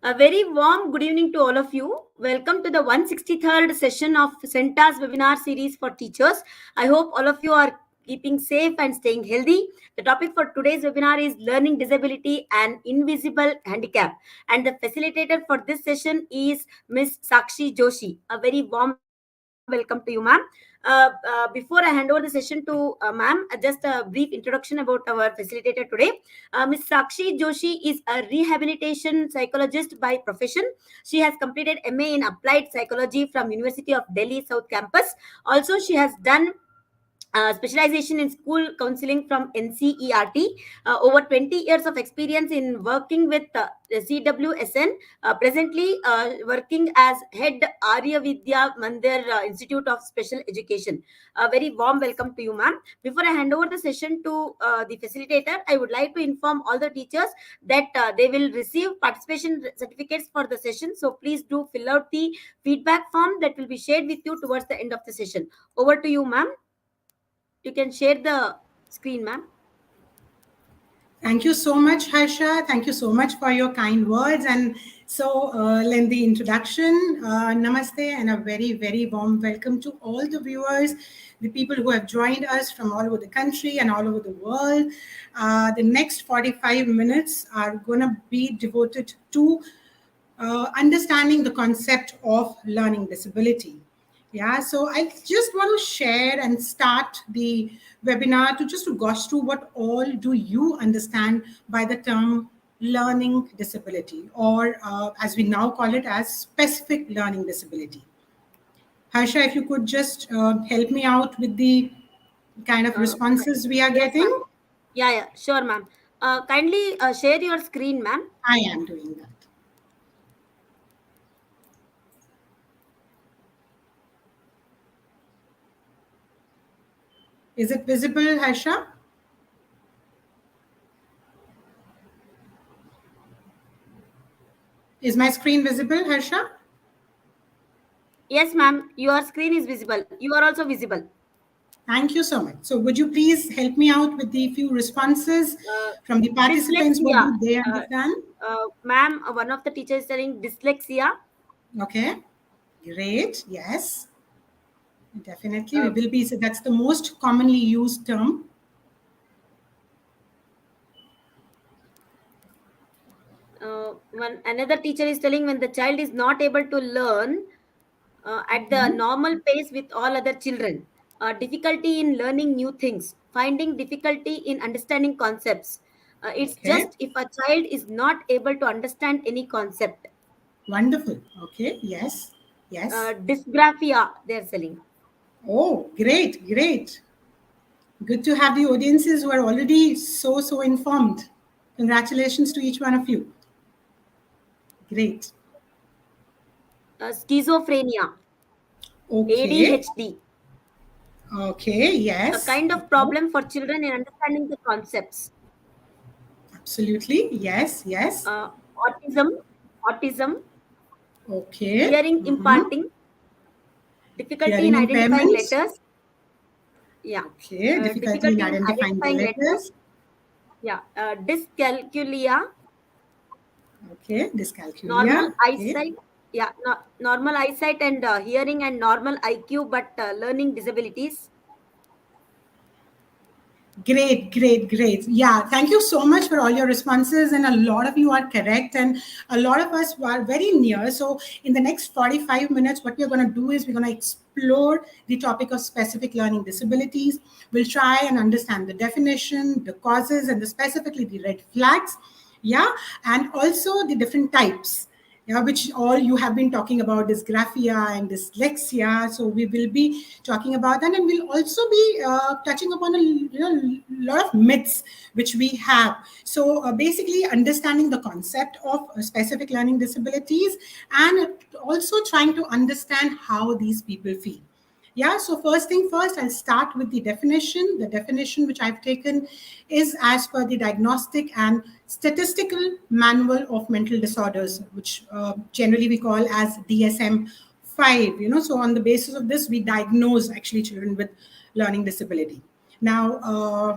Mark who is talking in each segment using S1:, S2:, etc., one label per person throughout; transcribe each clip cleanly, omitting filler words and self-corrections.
S1: A very warm good evening to all of you. Welcome to the 163rd session of CENTA's webinar series for teachers. I hope all of you are keeping safe and staying healthy. The topic for today's webinar is Learning Disability and Invisible Handicap. And the facilitator for this session is Ms. Sakshi Joshi. A very warm welcome to you, ma'am. Before I hand over the session to ma'am, just a brief introduction about our facilitator today. Ms. Sakshi Joshi is a rehabilitation psychologist by profession. She has completed MA in Applied Psychology from University of Delhi South Campus. Also, she has done specialization in school counseling from NCERT, over 20 years of experience in working with CWSN, presently working as head Arya Vidya Mandir Institute of Special Education. A very warm welcome to you, ma'am. Before I hand over the session to the facilitator, I would like to inform all the teachers that they will receive participation certificates for the session. So please do fill out the feedback form that will be shared with you towards the end of the session. Over to you, ma'am. You can share the screen, ma'am.
S2: Thank you so much, Harsha. Thank you so much for your kind words and so lengthy introduction. Namaste and a very, very warm welcome to all the viewers, the people who have joined us from all over the country and all over the world. The next 45 minutes are going to be devoted to understanding the concept of learning disability. Yeah, so I just want to share and start the webinar to go through what all do you understand by the term learning disability, or as we now call it as specific learning disability. Harsha, if you could just help me out with the kind of responses we are getting.
S1: Yeah, sure, ma'am. Kindly share your screen, ma'am.
S2: I am doing that. Is it visible, Harsha? Is my screen visible, Harsha?
S1: Yes, ma'am. Your screen is visible. You are also visible.
S2: Thank you so much. So would you please help me out with the few responses from the participants?
S1: Dyslexia.
S2: What do they understand?
S1: Ma'am, one of the teachers is telling dyslexia.
S2: Okay, great. Yes, definitely. We will be. So that's the most commonly used term.
S1: Another teacher is telling when the child is not able to learn at the normal pace with all other children, difficulty in learning new things, finding difficulty in understanding concepts. It's just if a child is not able to understand any concept.
S2: Wonderful. Okay. Yes. Yes.
S1: Dysgraphia, they're selling.
S2: Oh, great. Great. Good to have the audiences who are already so informed. Congratulations to each one of you. Great.
S1: Schizophrenia.
S2: Okay.
S1: ADHD.
S2: Okay, yes.
S1: A kind of problem for children in understanding the concepts.
S2: Absolutely. Yes, yes.
S1: Autism.
S2: Okay.
S1: Hearing imparting. Difficulty
S2: Hearing
S1: in identifying
S2: impairments.
S1: letters. Yeah.
S2: Okay. Difficulty in identifying the letters.
S1: Yeah. Dyscalculia.
S2: Okay. Dyscalculia.
S1: Normal eyesight. Yeah. Normal eyesight and hearing and normal IQ, but learning disabilities.
S2: Great. Yeah, thank you so much for all your responses, and a lot of you are correct and a lot of us are very near. So in the next 45 minutes, what we're going to do is we're going to explore the topic of specific learning disabilities. We'll try and understand the definition, the causes, and specifically the red flags. Yeah, and also the different types. Yeah, which all you have been talking about, dysgraphia and dyslexia. So we will be talking about that, and we'll also be touching upon a lot of myths which we have. So basically understanding the concept of specific learning disabilities and also trying to understand how these people feel. Yeah, so first thing first, I'll start with the definition. The definition which I've taken is as per the Diagnostic and Statistical Manual of Mental Disorders, which generally we call as DSM-5. So on the basis of this, we diagnose actually children with learning disability. Now,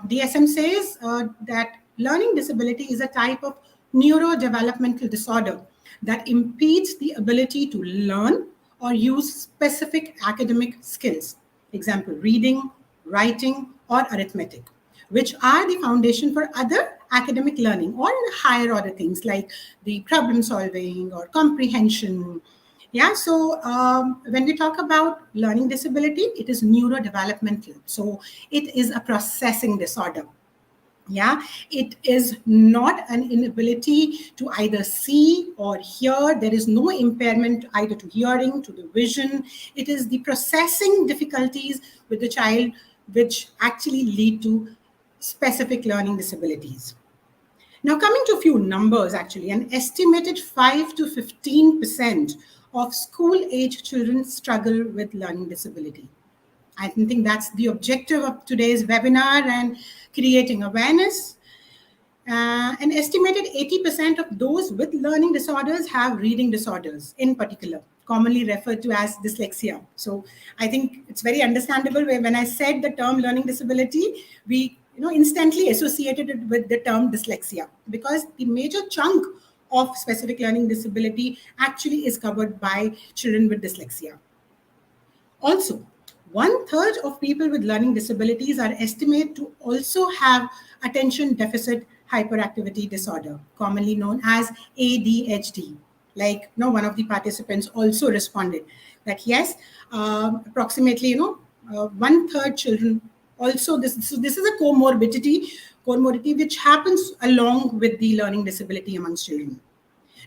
S2: DSM says that learning disability is a type of neurodevelopmental disorder that impedes the ability to learn or use specific academic skills. Example, reading, writing, or arithmetic, which are the foundation for other academic learning or higher order things like the problem solving or comprehension. Yeah, so when we talk about learning disability, it is neurodevelopmental. So it is a processing disorder. Yeah, it is not an inability to either see or hear. There is no impairment either to hearing, to the vision. It is the processing difficulties with the child which actually lead to specific learning disabilities. Now, coming to a few numbers, actually, an estimated 5 to 15% of school age children struggle with learning disability. I think that's the objective of today's webinar and creating awareness. An estimated 80% of those with learning disorders have reading disorders, in particular, commonly referred to as dyslexia. So I think it's very understandable when I said the term learning disability, we instantly associated it with the term dyslexia, because the major chunk of specific learning disability actually is covered by children with dyslexia. Also, 1/3 of people with learning disabilities are estimated to also have attention deficit hyperactivity disorder, commonly known as ADHD. Like, one of the participants also responded that yes, approximately 1/3 children also this is a comorbidity which happens along with the learning disability amongst children.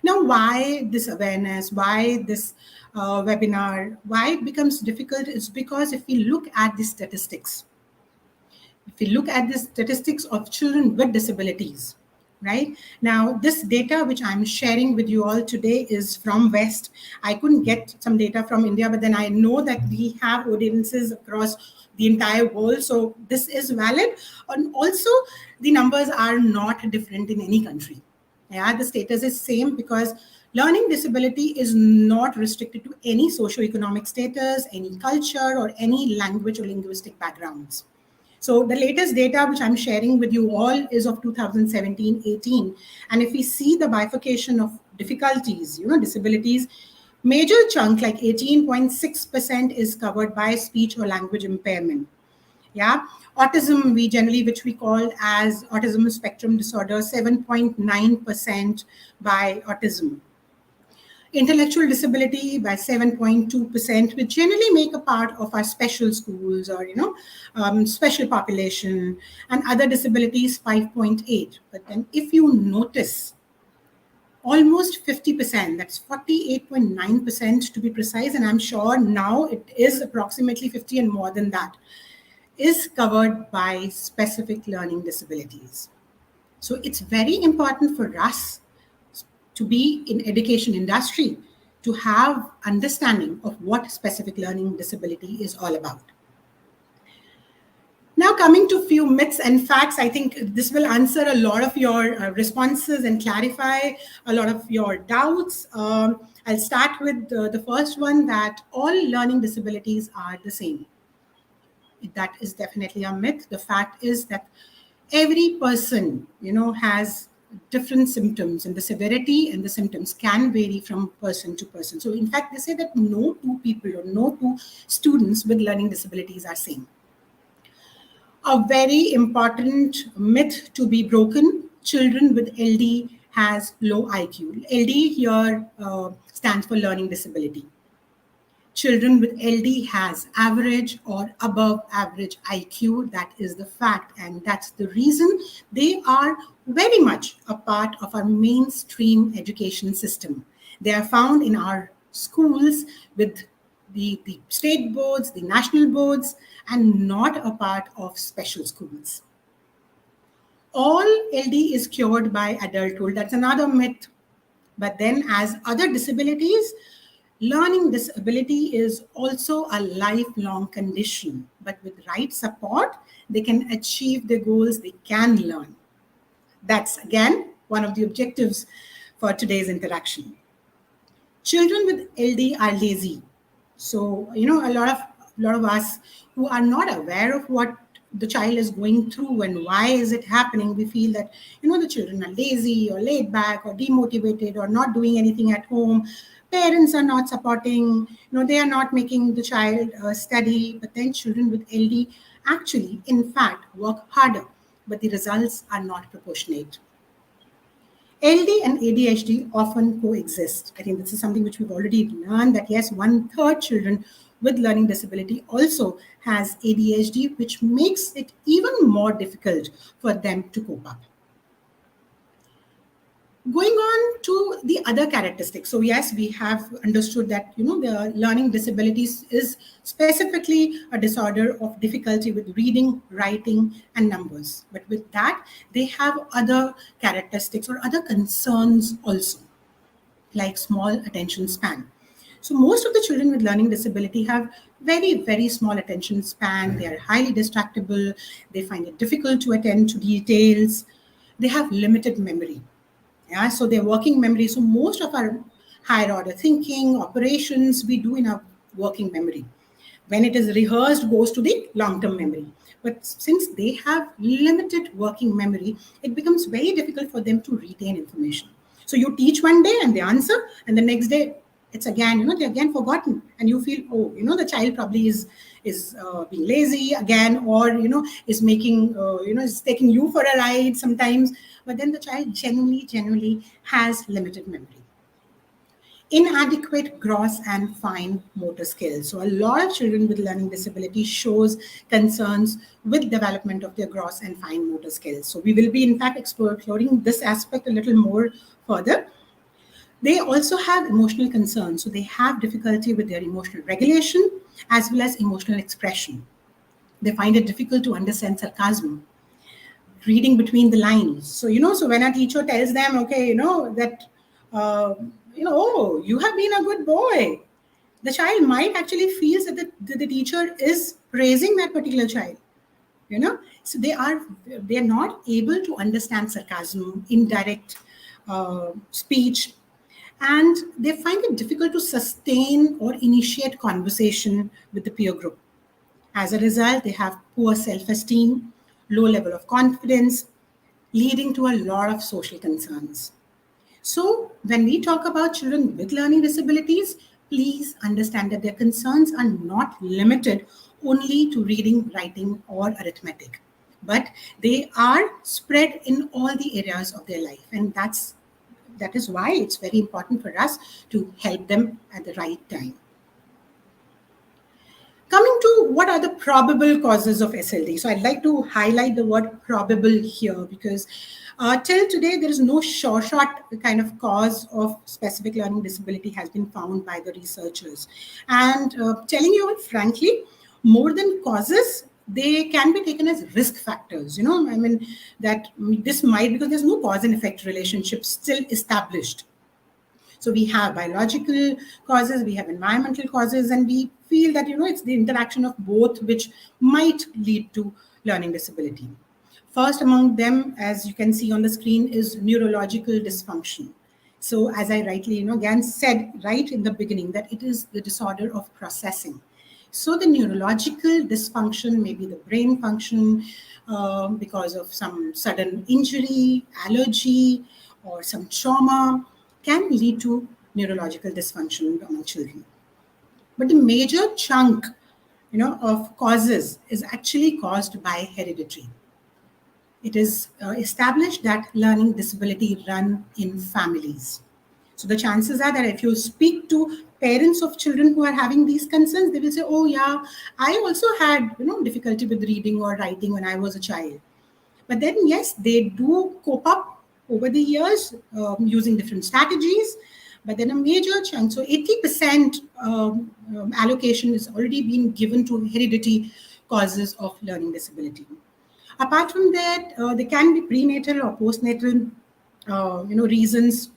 S2: Now, why this awareness, why this webinar, why it becomes difficult is because if we look at the statistics, of children with disabilities, right? Now, this data which I'm sharing with you all today is from West. I couldn't get some data from India, but then I know that we have audiences across the entire world. So this is valid. And also, the numbers are not different in any country. Yeah, the status is same because learning disability is not restricted to any socioeconomic status, any culture, or any language or linguistic backgrounds. So the latest data which I'm sharing with you all is of 2017-18. And if we see the bifurcation of difficulties, disabilities, major chunk like 18.6% is covered by speech or language impairment. Yeah, autism, which we call as autism spectrum disorder, 7.9% by autism. Intellectual disability by 7.2%, which generally make a part of our special schools or special population, and other disabilities 5.8. But then if you notice, almost 50%, that's 48.9% to be precise, and I'm sure now it is approximately 50 and more than that, is covered by specific learning disabilities. So it's very important for us to be in education industry to have understanding of what specific learning disability is all about. Now, coming to a few myths and facts, I think this will answer a lot of your responses and clarify a lot of your doubts. I'll start with the first one, that all learning disabilities are the same. That is definitely a myth. The fact is that every person, has different symptoms, and the severity and the symptoms can vary from person to person. So in fact, they say that no two people or no two students with learning disabilities are same. A very important myth to be broken: children with LD has low IQ. LD here stands for learning disability. Children with LD has average or above average IQ. That is the fact. And that's the reason they are very much a part of our mainstream education system. They are found in our schools with the state boards, the national boards, and not a part of special schools. All LD is cured by adulthood. That's another myth. But then, as other disabilities, learning disability is also a lifelong condition, but with right support, they can achieve their goals, they can learn. That's, again, one of the objectives for today's interaction. Children with LD are lazy. So, a lot of us who are not aware of what the child is going through and why is it happening, we feel that, the children are lazy or laid back or demotivated or not doing anything at home. Parents are not supporting, they are not making the child study. But then children with LD actually, in fact, work harder, but the results are not proportionate. LD and ADHD often coexist. I think this is something which we've already learned, that yes, 1/3 children with learning disability also has ADHD, which makes it even more difficult for them to cope up. Going on to the other characteristics. So yes, we have understood that, the learning disabilities is specifically a disorder of difficulty with reading, writing, and numbers. But with that, they have other characteristics or other concerns also, like small attention span. So most of the children with learning disability have very, very small attention span. They are highly distractible. They find it difficult to attend to details. They have limited memory. Yeah, so their working memory. So most of our higher order thinking, operations, we do in our working memory. When it is rehearsed, goes to the long-term memory. But since they have limited working memory, it becomes very difficult for them to retain information. So you teach one day and they answer, and the next day it's again, they're again forgotten, and you feel, oh, the child probably is being lazy again, or is making, is taking you for a ride sometimes. But then the child genuinely has limited memory. Inadequate gross and fine motor skills. So a lot of children with learning disability shows concerns with development of their gross and fine motor skills. So we will be in fact exploring this aspect a little more further. They also have emotional concerns. So they have difficulty with their emotional regulation as well as emotional expression. They find it difficult to understand sarcasm, reading between the lines. So, so when a teacher tells them, okay, that, oh, you have been a good boy, the child might actually feel that the teacher is praising that particular child. So they are not able to understand sarcasm, indirect speech, and they find it difficult to sustain or initiate conversation with the peer group. As a result, they have poor self-esteem, low level of confidence, leading to a lot of social concerns. So when we talk about children with learning disabilities, please understand that their concerns are not limited only to reading, writing, or arithmetic, but they are spread in all the areas of their life. And that is why it's very important for us to help them at the right time. Coming to what are the probable causes of SLD. So I'd like to highlight the word probable here, because till today, there is no short kind of cause of specific learning disability has been found by the researchers. And telling you frankly, more than causes, they can be taken as risk factors. That this might, because there's no cause and effect relationship still established. So we have biological causes, we have environmental causes, and we feel that, it's the interaction of both which might lead to learning disability. First among them, as you can see on the screen, is neurological dysfunction. So as I rightly, again said right in the beginning, that it is the disorder of processing. So the neurological dysfunction may be the brain function because of some sudden injury, allergy, or some trauma, can lead to neurological dysfunction among children. But the major chunk, of causes is actually caused by heredity. It is established that learning disability run in families. So the chances are that if you speak to parents of children who are having these concerns, they will say, oh yeah, I also had, difficulty with reading or writing when I was a child. But then, yes, they do cope up over the years using different strategies. But then a major chunk, so 80% allocation is already being given to heredity causes of learning disability. Apart from that, there can be prenatal or postnatal reasons,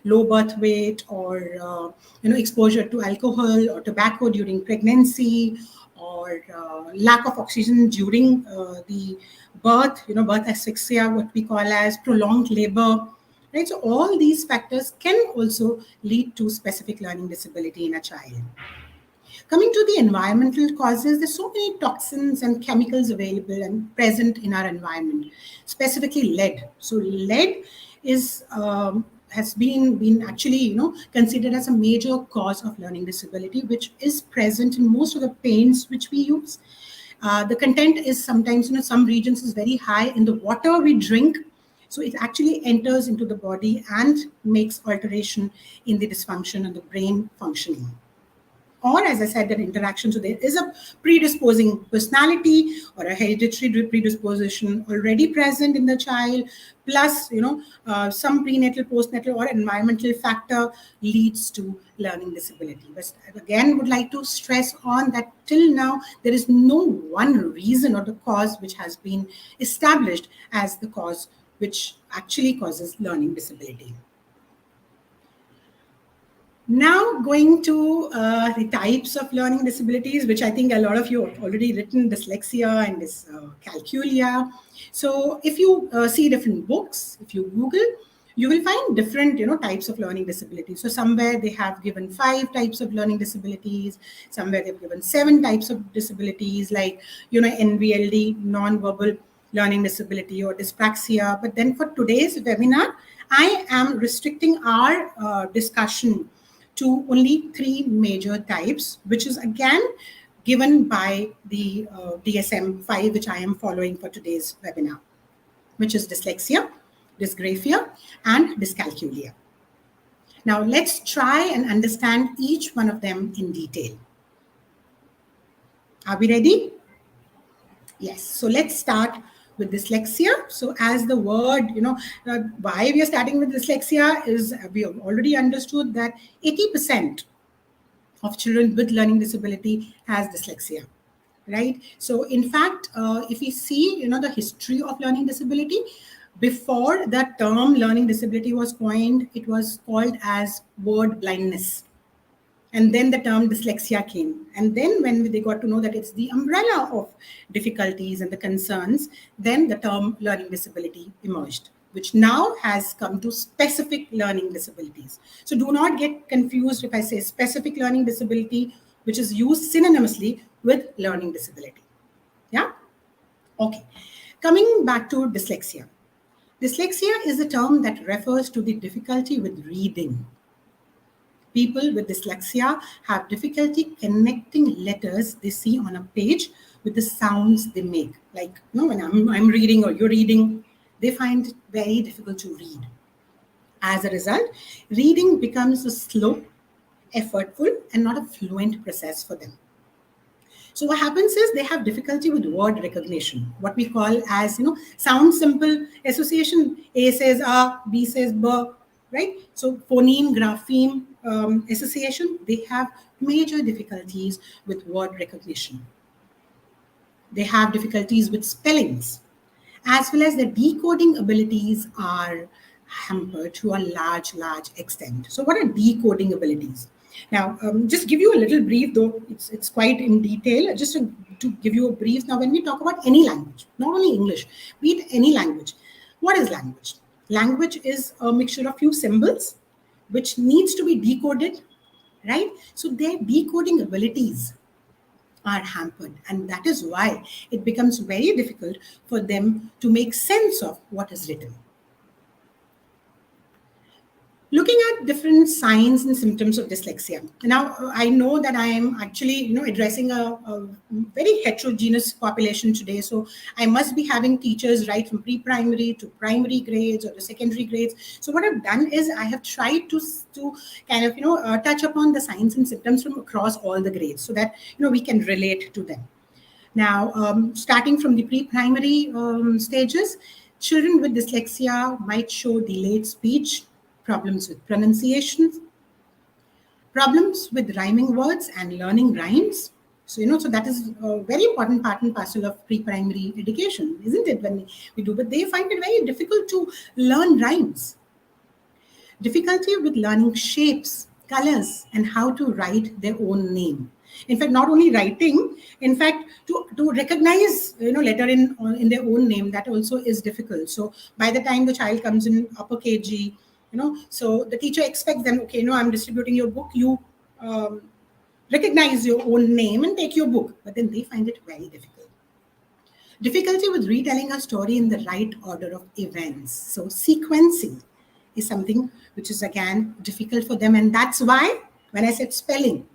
S2: low birth weight, or exposure to alcohol or tobacco during pregnancy, or lack of oxygen during the birth, birth asphyxia, what we call as prolonged labor, right? So all these factors can also lead to specific learning disability in a child. Coming to the environmental causes, there's so many toxins and chemicals available and present in our environment, specifically lead. So lead is has been actually considered as a major cause of learning disability, which is present in most of the paints which we use. The content is sometimes, some regions is very high in the water we drink. So it actually enters into the body and makes alteration in the dysfunction and the brain functioning. Or, as I said, that interaction. So there is a predisposing personality or a hereditary predisposition already present in the child, plus some prenatal, postnatal, or environmental factor leads to learning disability. But again, would like to stress on that till now there is no one reason or the cause which has been established as the cause which actually causes learning disability. Now going to the types of learning disabilities, which I think a lot of you have already written, dyslexia and dyscalculia. So if you see different books, if you Google, you will find different types of learning disabilities. So somewhere they have given 5 types of learning disabilities, somewhere they've given 7 types of disabilities, like NVLD, non-verbal learning disability, or dyspraxia. But then for today's webinar, I am restricting our discussion to only 3 major types, which is again given by the DSM-5, which I am following for today's webinar, which is dyslexia, dysgraphia, and dyscalculia. Now let's try and understand each one of them in detail. Are we ready? Yes. So let's start with dyslexia. So as the word, why we are starting with dyslexia is we have already understood that 80% of children with learning disability has dyslexia, right? So in fact, if we see, the history of learning disability, before that term learning disability was coined, it was called as word blindness. And then the term dyslexia came. And then when they got to know that it's the umbrella of difficulties and the concerns, then the term learning disability emerged, which now has come to specific learning disabilities. So do not get confused if I say specific learning disability, which is used synonymously with learning disability. Yeah? Okay. Coming back to dyslexia. Dyslexia is a term that refers to the difficulty with reading. People with dyslexia have difficulty connecting letters they see on a page with the sounds they make. Like, when I'm reading or you're reading, they find it very difficult to read. As a result, reading becomes a slow, effortful, and not a fluent process for them. So what happens is they have difficulty with word recognition, what we call as, sound simple association. A says A, B says B, right? So phoneme, grapheme association, they have major difficulties with word recognition. They have difficulties with spellings, as well as the decoding abilities are hampered to a large extent. So what are decoding abilities? Now, just give you a little brief, though it's quite in detail, just to give you a brief. Now, when we talk about any language, not only English, be it any language, what is language? Language is a mixture of few symbols, which needs to be decoded, right? So their decoding abilities are hampered, and that is why it becomes very difficult for them to make sense of what is written. Looking at different signs and symptoms of dyslexia. Now, I know that I am actually, addressing a very heterogeneous population today. So I must be having teachers right from pre-primary to primary grades or the secondary grades. So what I've done is I have tried to kind of, touch upon the signs and symptoms from across all the grades so that, we can relate to them. Now, starting from the pre-primary stages, children with dyslexia might show delayed speech, problems with pronunciation, problems with rhyming words and learning rhymes. So, so that is a very important part and parcel of pre-primary education, isn't it, when we do? But they find it very difficult to learn rhymes. Difficulty with learning shapes, colors, and how to write their own name. In fact, not only writing, in fact, to recognize, letter in their own name, that also is difficult. So by the time the child comes in upper KG, so the teacher expects them, okay, I'm distributing your book, you recognize your own name and take your book, but then they find it very difficult. Difficulty with retelling a story in the right order of events. So sequencing is something which is again difficult for them, and that's why when I said spelling.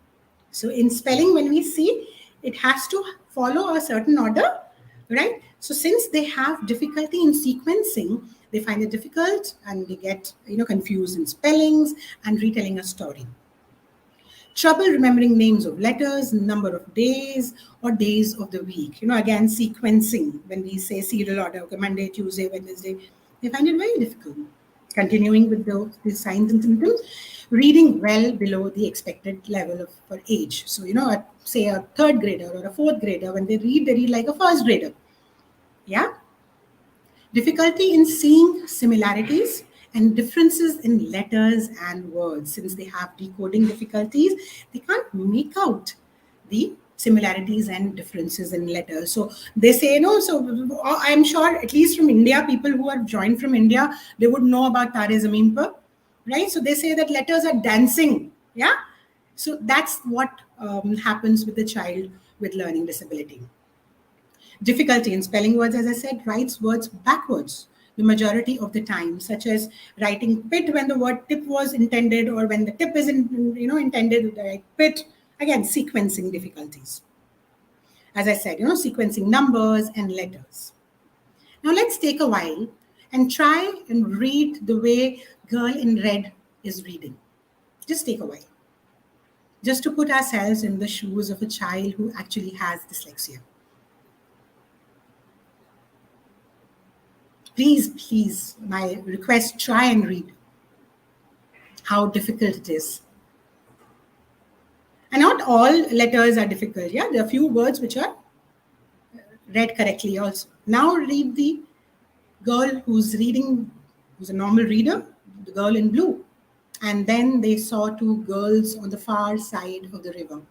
S2: So in spelling, when we see, it has to follow a certain order, right? So since they have difficulty in sequencing, they find it difficult and they get confused in spellings and retelling a story. Trouble remembering names of letters, number of days, or days of the week. Again, sequencing. When we say serial order, okay, Monday, Tuesday, Wednesday, they find it very difficult. Continuing with the signs and symptoms, reading well below the expected level for age. So, say a third grader or a fourth grader, when they read like a first grader. Yeah. Difficulty in seeing similarities and differences in letters and words. Since they have decoding difficulties, they can't make out the similarities and differences in letters. So they say, so I'm sure at least from India, people who are joined from India, they would know about Tare Zameen Par, right? So they say that letters are dancing, yeah? So that's what happens with the child with learning disability. Difficulty in spelling words, as I said, writes words backwards the majority of the time, such as writing pit when the word tip was intended, or when the tip is intended, like pit. Again, sequencing difficulties. As I said, sequencing numbers and letters. Now let's take a while and try and read the way girl in red is reading. Just take a while. Just to put ourselves in the shoes of a child who actually has dyslexia. Please, my request, try and read how difficult it is. And not all letters are difficult. Yeah, there are a few words which are read correctly also. Now read the girl who's reading, who's a normal reader, the girl in blue. And then they saw two girls on the far side of the river.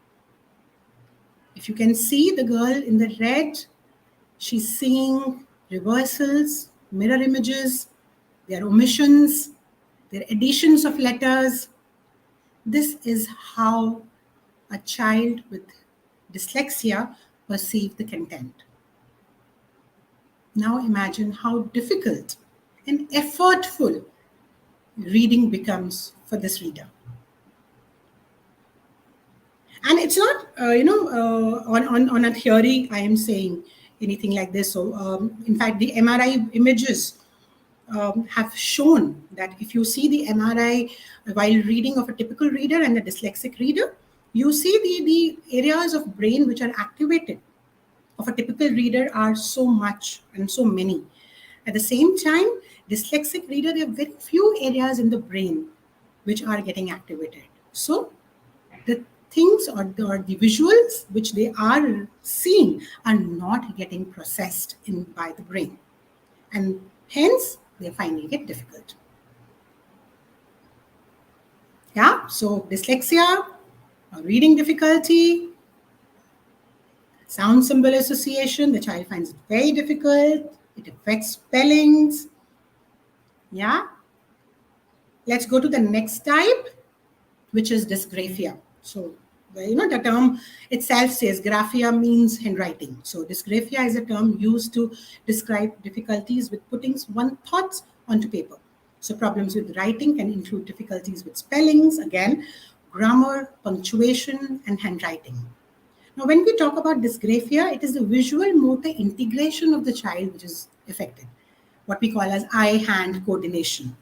S2: If you can see the girl in the red, she's seeing reversals, mirror images, there are omissions, there are additions of letters. This is how a child with dyslexia perceives the content. Now imagine how difficult and effortful reading becomes for this reader. And it's not, on a theory, I am saying anything like this. So, in fact, the MRI images have shown that if you see the MRI while reading of a typical reader and a dyslexic reader, you see the areas of brain which are activated of a typical reader are so much and so many. At the same time, dyslexic reader, there are very few areas in the brain which are getting activated. So the things or the visuals which they are seeing are not getting processed by the brain. And hence, they're finding it difficult. Yeah, so dyslexia, reading difficulty, sound symbol association, the child finds it very difficult. It affects spellings. Yeah. Let's go to the next type, which is dysgraphia. So, the term itself says graphia means handwriting. So dysgraphia is a term used to describe difficulties with putting one's thoughts onto paper. So problems with writing can include difficulties with spellings, again, grammar, punctuation, and handwriting. Now, when we talk about dysgraphia, it is the visual motor integration of the child which is affected, what we call as eye-hand coordination.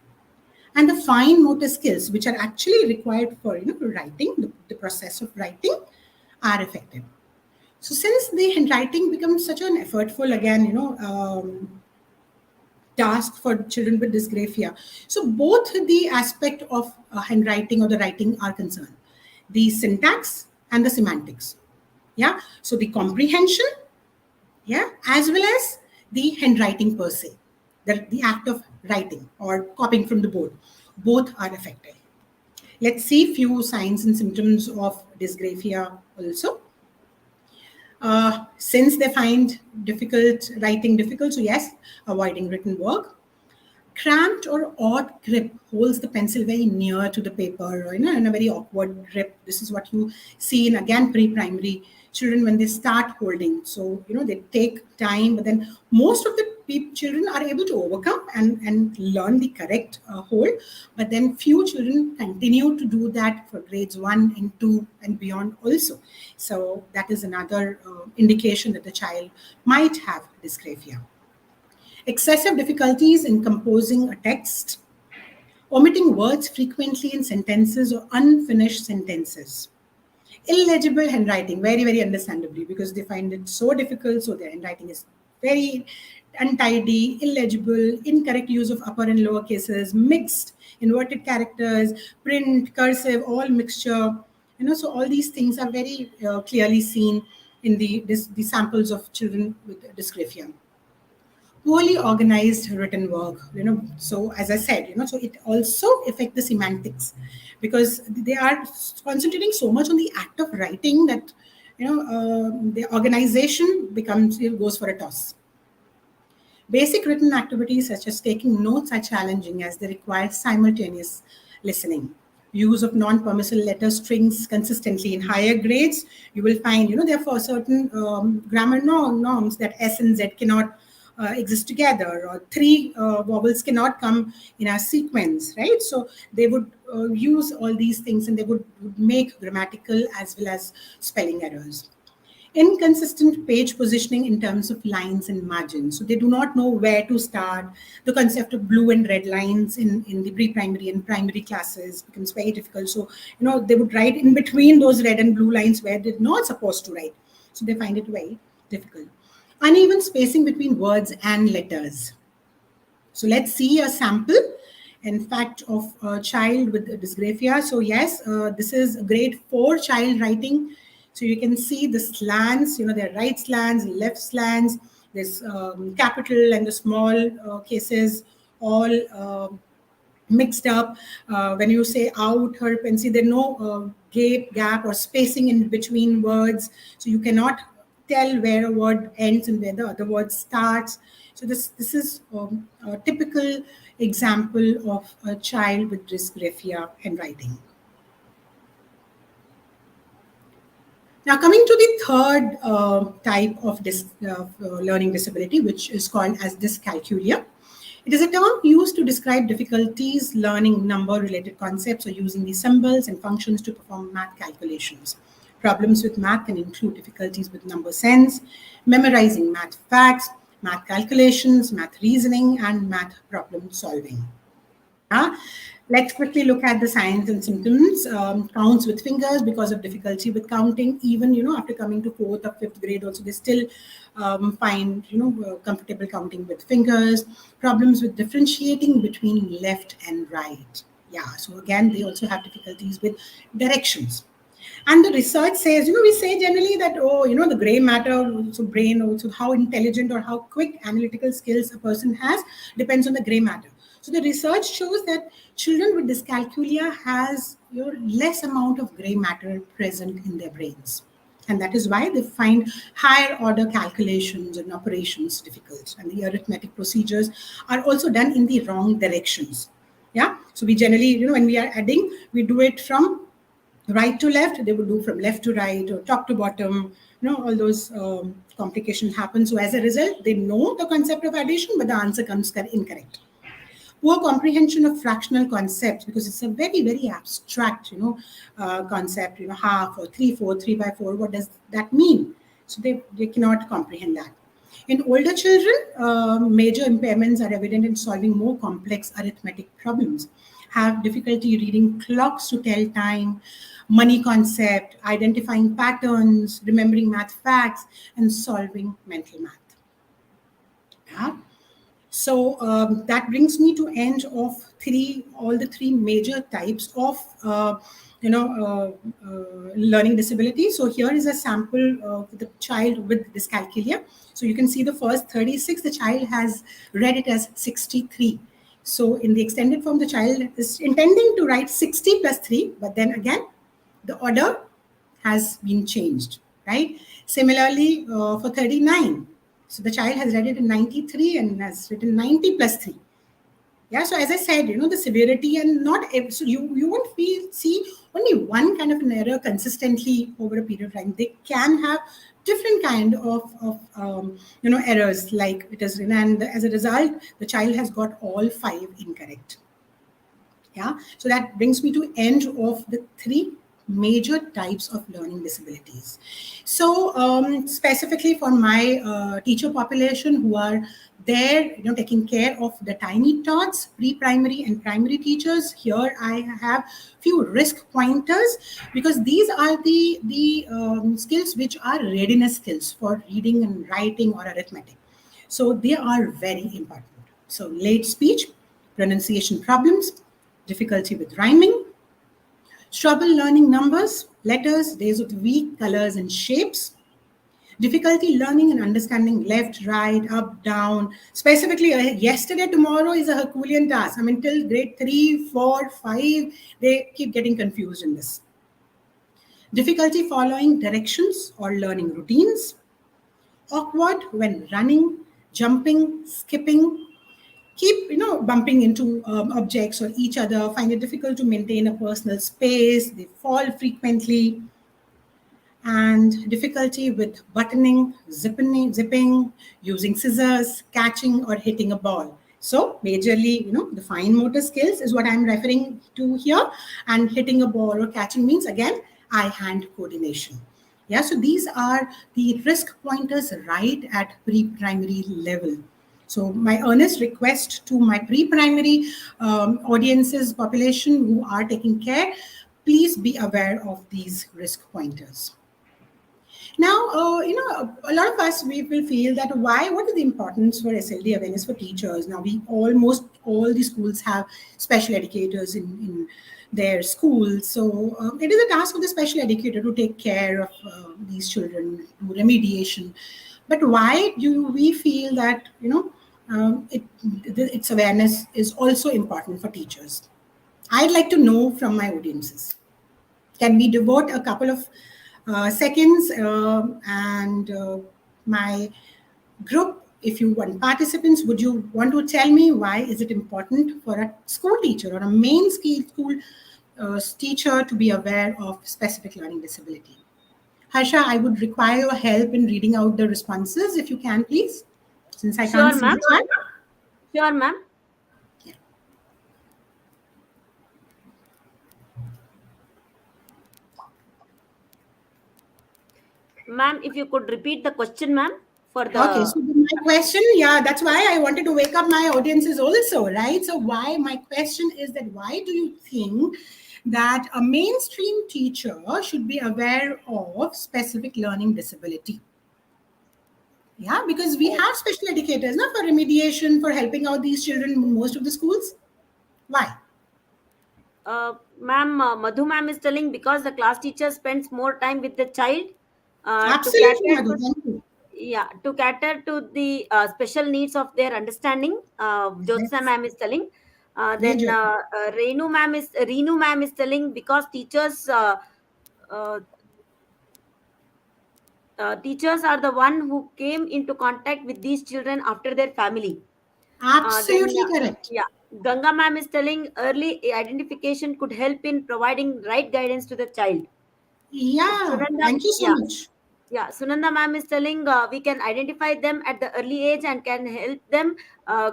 S2: And the fine motor skills, which are actually required for writing, the process of writing, are affected. So since the handwriting becomes such an effortful, again, task for children with dysgraphia, so both the aspect of handwriting or the writing are concerned, the syntax and the semantics. Yeah, so the comprehension, yeah, as well as the handwriting per se, the act of writing or copying from the board, both are affected. Let's see few signs and symptoms of dysgraphia also. Since they find writing difficult, so yes, avoiding written work, Cramped or odd grip holds the pencil very near to the paper, or in a very awkward grip. This is what you see in, again, pre-primary children when they start holding. So they take time, but then most of the children are able to overcome and learn the correct hold. But then few children continue to do that for grades 1 and 2 and beyond also. So that is another indication that the child might have dysgraphia. Excessive difficulties in composing a text, omitting words frequently in sentences or unfinished sentences. Illegible handwriting, very, very understandably, because they find it so difficult, so their handwriting is very untidy, illegible, incorrect use of upper and lower cases, mixed, inverted characters, print, cursive, all mixture. So all these things are very clearly seen in the samples of children with dysgraphia. Poorly organized written work, so as I said, so it also affects the semantics, because they are concentrating so much on the act of writing that the organization goes for a toss. Basic written activities such as taking notes are challenging as they require simultaneous listening. Use of non-permissive letter strings consistently in higher grades, you will find, there are for certain grammar norms that S and Z cannot exist together, or 3 vowels cannot come in a sequence, right? So they would use all these things, and they would make grammatical as well as spelling errors. Inconsistent page positioning in terms of lines and margins. So they do not know where to start. The concept of blue and red lines in the pre-primary and primary classes becomes very difficult. So, they would write in between those red and blue lines where they're not supposed to write. So they find it very difficult. Uneven spacing between words and letters. So let's see a sample, in fact, of a child with dysgraphia. So yes, this is a grade 4 child writing. So you can see the slants, there are right slants, left slants, there's capital and the small cases all mixed up. When you say out, her pencil, there's no gap or spacing in between words. So you cannot tell where a word ends and where the other word starts. So this is a typical example of a child with dysgraphia handwriting. Now, coming to the third type of learning disability, which is called as dyscalculia. It is a term used to describe difficulties learning number-related concepts or using the symbols and functions to perform math calculations. Problems with math can include difficulties with number sense, memorizing math facts, math calculations, math reasoning, and math problem solving. Let's quickly look at the signs and symptoms. Counts with fingers because of difficulty with counting. Even after coming to 4th or 5th grade, also they still find comfortable counting with fingers. Problems with differentiating between left and right. Yeah, so again they also have difficulties with directions. And the research says, we say generally that, the gray matter, so brain, also how intelligent or how quick analytical skills a person has depends on the gray matter. So the research shows that children with dyscalculia has less amount of gray matter present in their brains. And that is why they find higher order calculations and operations difficult. And the arithmetic procedures are also done in the wrong directions. Yeah. So we generally, when we are adding, we do it from right to left. They would do from left to right or top to bottom. All those complications happen. So as a result, they know the concept of addition, but the answer comes incorrect. Poor comprehension of fractional concepts, because it's a very, very abstract, concept, half or 3/4, 3/4, what does that mean? So they cannot comprehend that. In older children, major impairments are evident in solving more complex arithmetic problems, have difficulty reading clocks to tell time, money concept, identifying patterns, remembering math facts, and solving mental math. Yeah. So that brings me to end of all the three major types of learning disability. So here is a sample of the child with dyscalculia. So you can see the first 36, the child has read it as 63. So in the extended form, the child is intending to write 60 plus 3, but then again, the order has been changed, right? Similarly, for 39, so the child has read it in 93 and has written 90 plus 3. Yeah, so as I said, the severity and so you won't see only one kind of an error consistently over a period of time. They can have different kind of errors like it is, and as a result, the child has got all five incorrect. Yeah, so that brings me to end of the three major types of learning disabilities. So specifically for my teacher population who are there, taking care of the tiny tots, pre-primary and primary teachers, here I have few risk pointers because these are the skills which are readiness skills for reading and writing or arithmetic. So they are very important. So late speech, pronunciation problems, difficulty with rhyming, trouble learning numbers, letters, days of the week, colors, and shapes, difficulty learning and understanding left, right, up, down. Specifically, yesterday, tomorrow is a Herculean task. I mean, till grade 3, 4, 5, they keep getting confused in this. Difficulty following directions or learning routines, awkward when running, jumping, skipping, keep bumping into objects or each other, find it difficult to maintain a personal space, they fall frequently, and difficulty with buttoning, zipping, using scissors, catching or hitting a ball. So majorly, the fine motor skills is what I'm referring to here, and hitting a ball or catching means again eye-hand coordination. Yeah, so these are the risk pointers right at pre-primary level. So my earnest request to my pre-primary audiences, population who are taking care, please be aware of these risk pointers. Now, a lot of us, we will feel that what is the importance for SLD awareness for teachers? Now, almost all the schools have special educators in their schools. So it is a task of the special educator to take care of these children, do remediation. But why do we feel that, its awareness is also important for teachers? I'd like to know from my audiences. Can we devote a couple of seconds and my group, if you want participants, would you want to tell me why is it important for a school teacher or a main school teacher to be aware of specific learning disability? Harsha, I would require your help in reading out the responses if you can, please, since I can't
S1: Sure,
S2: see
S1: ma'am.
S2: the chat.
S1: Sure, ma'am. Ma'am, if you could repeat the question, ma'am, for the...
S2: Okay, so my question, yeah, that's why I wanted to wake up my audiences also, right? So my question is that why do you think that a mainstream teacher should be aware of specific learning disability? Yeah, because we have special educators for remediation, for helping out these children in most of the schools. Why?
S1: Ma'am, Madhu ma'am is telling because the class teacher spends more time with the child to
S2: Absolutely,
S1: cater
S2: Madhu.
S1: to,
S2: Thank you.
S1: yeah, to cater to the special needs of their understanding. Jyotsna
S2: Yes,
S1: ma'am is telling. Then
S2: major.
S1: Reenu ma'am is telling because uh, teachers are the one who came into contact with these children after their family. Then
S2: Absolutely correct.
S1: yeah, Ganga ma'am is telling early identification could help in providing right guidance to the child.
S2: Yeah,
S1: Sunanda,
S2: thank you so
S1: yeah,
S2: much.
S1: yeah. Sunanda ma'am is telling we can identify them at the early age and can help them,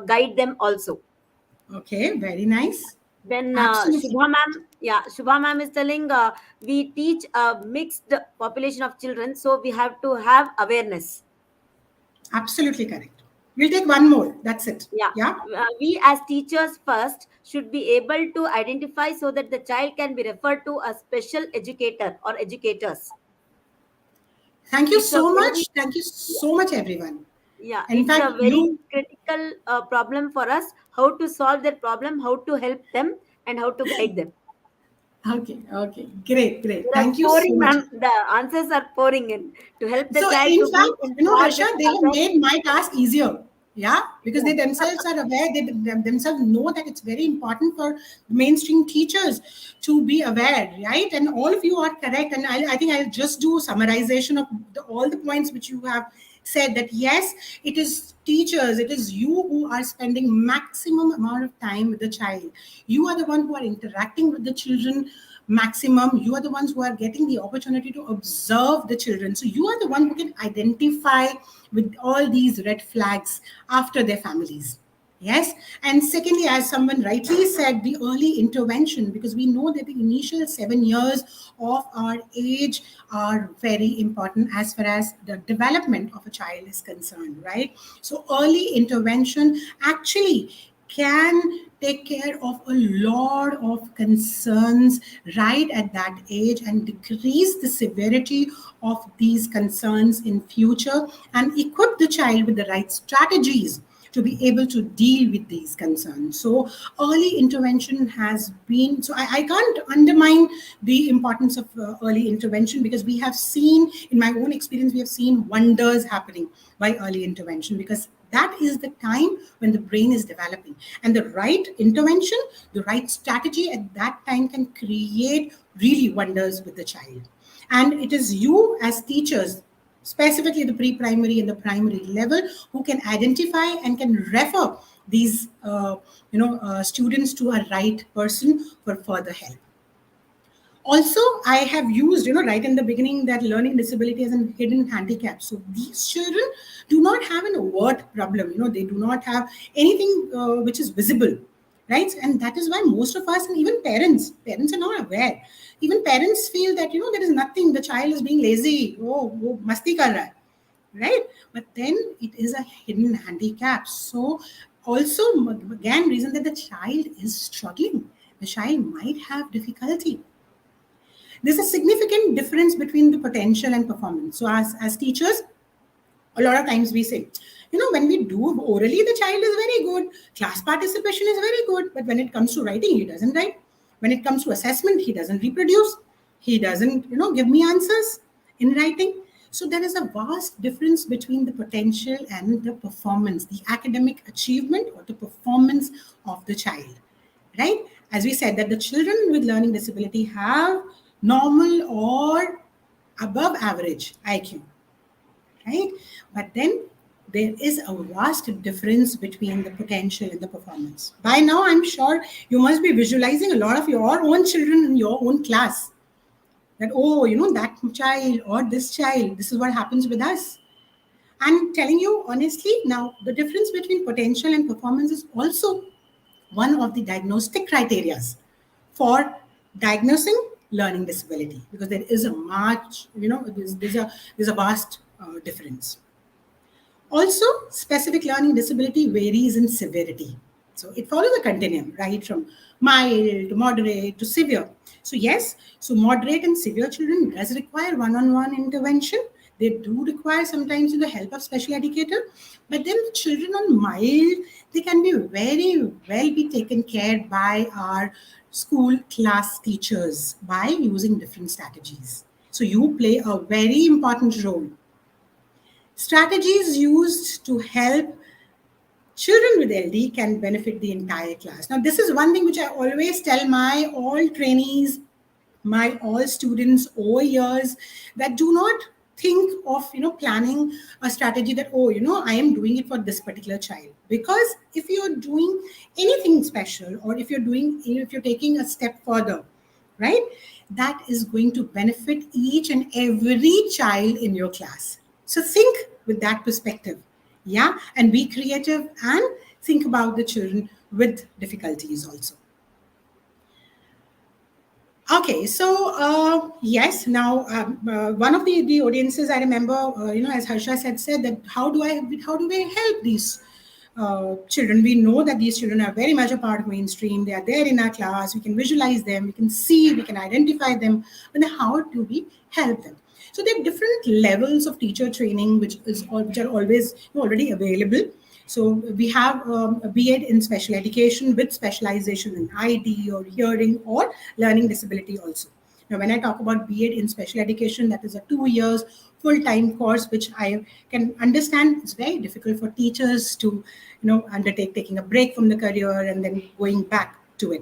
S1: guide them also.
S2: Okay, very nice.
S1: Then
S2: Absolutely.
S1: Shubha ma'am is telling we teach a mixed population of children, so we have to have awareness.
S2: Absolutely correct. We'll take one more. That's it.
S1: Yeah,
S2: Yeah.
S1: we as teachers first should be able to identify so that the child can be referred to a special educator or educators.
S2: Thank you
S1: It's a
S2: so
S1: very,
S2: much. Thank you so much, everyone.
S1: yeah,
S2: In
S1: it's a
S2: fact,
S1: very critical problem for us. How to solve their problem, how to help them, and how to guide them.
S2: okay. Great, great.
S1: They are
S2: Thank you so
S1: pouring,
S2: much.
S1: ma'am. The answers are pouring in to help the
S2: So,
S1: child
S2: in
S1: to be
S2: fact,
S1: involved
S2: Harsha,
S1: with
S2: they have
S1: other.
S2: made my task easier. Yeah, because they themselves are aware, they themselves know that it's very important for mainstream teachers to be aware, right? And all of you are correct. And I think I'll just do summarization of all the points which you have said that yes, it is teachers, it is you who are spending maximum amount of time with the child. You are the one who are interacting with the children maximum. You are the ones who are getting the opportunity to observe the children. So you are the one who can identify with all these red flags after their families. Yes. And secondly, as someone rightly said, the early intervention, because we know that the initial 7 years of our age are very important as far as the development of a child is concerned, right? So early intervention actually can take care of a lot of concerns right at that age and decrease the severity of these concerns in future and equip the child with the right strategies to be able to deal with these concerns. So early intervention has been, so I can't undermine the importance of early intervention, because we have seen, in my own experience, we have seen wonders happening by early intervention, because that is the time when the brain is developing. And the right intervention, the right strategy at that time can create really wonders with the child. And it is you as teachers, specifically the pre-primary and the primary level, who can identify and can refer these students to a right person for further help. Also, I have used, right in the beginning, that learning disability as a hidden handicap. So these children do not have an overt problem. They do not have anything which is visible, right? And that is why most of us, and even parents are not aware. Even parents feel that, there is nothing, the child is being lazy. Oh, masti kar raha hai, right? But then it is a hidden handicap. So also, again, reason that the child is struggling. The child might have difficulty. There's a significant difference between the potential and performance. So as teachers, a lot of times we say, when we do orally, the child is very good. Class participation is very good. But when it comes to writing, he doesn't write. When it comes to assessment, he doesn't reproduce. He doesn't, give me answers in writing. So there is a vast difference between the potential and the performance, the academic achievement or the performance of the child, right? As we said, that the children with learning disability have normal or above average IQ, right? But then there is a vast difference between the potential and the performance. By now, I'm sure you must be visualizing a lot of your own children in your own class. That, that child or this child, this is what happens with us. I'm telling you honestly, now the difference between potential and performance is also one of the diagnostic criteria for diagnosing learning disability, because there is a much, there's a vast difference. Also, specific learning disability varies in severity. So it follows a continuum, right? From mild to moderate to severe. So yes, so moderate and severe children does require one-on-one intervention. They do require sometimes the help of special educator. But then the children on mild, they can be very well be taken care by our school class teachers by using different strategies. So you play a very important role. Strategies used to help children with LD can benefit the entire class. Now, this is one thing which I always tell my all trainees, my all students over years, that do not think of planning a strategy that I am doing it for this particular child. Because if you're doing anything special, or if you're taking a step further, right, that is going to benefit each and every child in your class. So think with that perspective, yeah, and be creative and think about the children with difficulties also. Okay, so yes, now one of the audiences I remember, as Harsha said that how do we help these children? We know that these children are very much a part of mainstream. They are there in our class. We can visualize them. We can see. We can identify them. But then how do we help them? So there are different levels of teacher training which are always already available. So we have a B.Ed in special education with specialization in ID or hearing or learning disability also. Now, when I talk about B.Ed in special education, that is a 2 years full-time course, which I can understand it's very difficult for teachers to, undertake, taking a break from the career and then going back to it.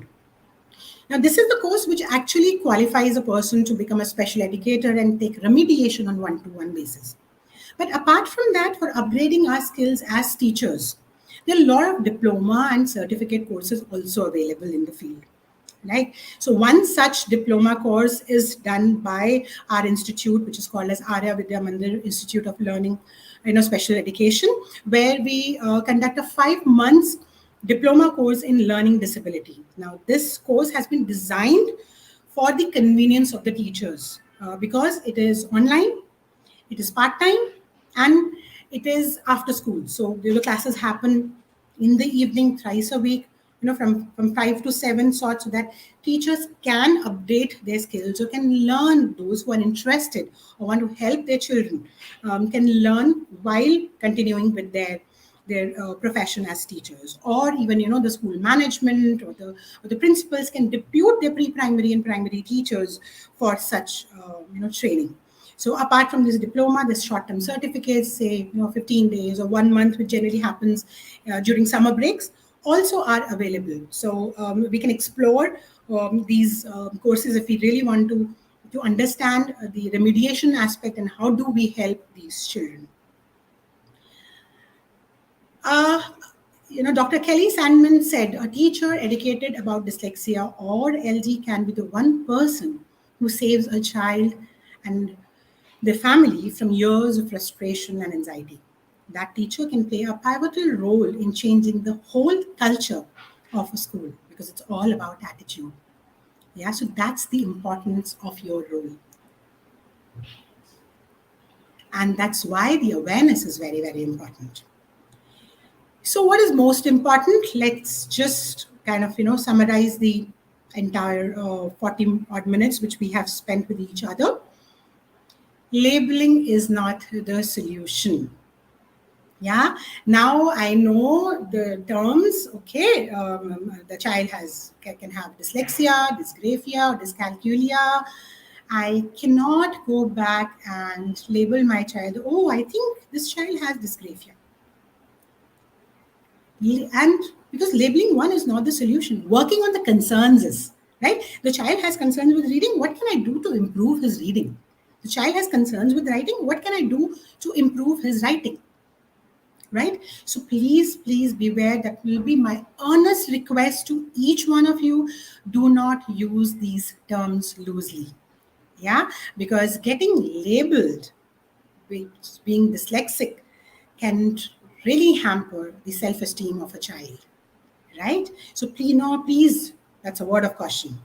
S2: Now, this is the course which actually qualifies a person to become a special educator and take remediation on one-to-one basis. But apart from that, for upgrading our skills as teachers, there are a lot of diploma and certificate courses also available in the field. Right. So one such diploma course is done by our institute, which is called as Arya Vidya Mandir Institute of Learning, Special Education, where we conduct a 5 months diploma course in learning disability. Now, this course has been designed for the convenience of the teachers because it is online, it is part-time, and it is after school. So the classes happen in the evening thrice a week, from 5 to 7 sorts, so that teachers can update their skills or can learn. Those who are interested or want to help their children can learn while continuing with their profession as teachers, or even the school management or the principals can depute their pre-primary and primary teachers for such training. So apart from this diploma, there's short-term certificates, say 15 days or 1 month, which generally happens during summer breaks, also are available. So we can explore these courses if we really want to understand the remediation aspect and how do we help these children. Dr. Kelly Sandman said, a teacher educated about dyslexia or LD can be the one person who saves a child and their family from years of frustration and anxiety. That teacher can play a pivotal role in changing the whole culture of a school because it's all about attitude. Yeah, so that's the importance of your role. And that's why the awareness is very, very important. So what is most important? Let's just kind of, summarize the entire 40 odd minutes which we have spent with each other. Labeling is not the solution. Yeah. Now I know the terms. Okay, the child can have dyslexia, dysgraphia, or dyscalculia. I cannot go back and label my child. Oh, I think this child has dysgraphia. And because labeling one is not the solution, working on the concerns is, right? The child has concerns with reading. What can I do to improve his reading? The child has concerns with writing. What can I do to improve his writing? Right? So please beware. That will be my earnest request to each one of you. Do not use these terms loosely. Yeah, because getting labeled with being dyslexic can really hamper the self-esteem of a child. Right? So please, that's a word of caution.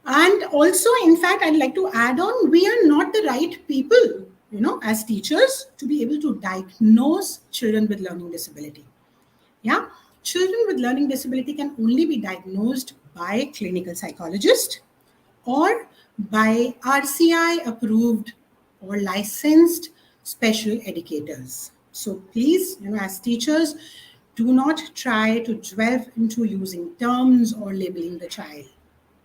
S2: And also, in fact, I'd like to add on, we are not the right people, as teachers to be able to diagnose children with learning disability. Yeah, children with learning disability can only be diagnosed by clinical psychologist or by RCI approved or licensed special educators. So please, as teachers, do not try to delve into using terms or labeling the child.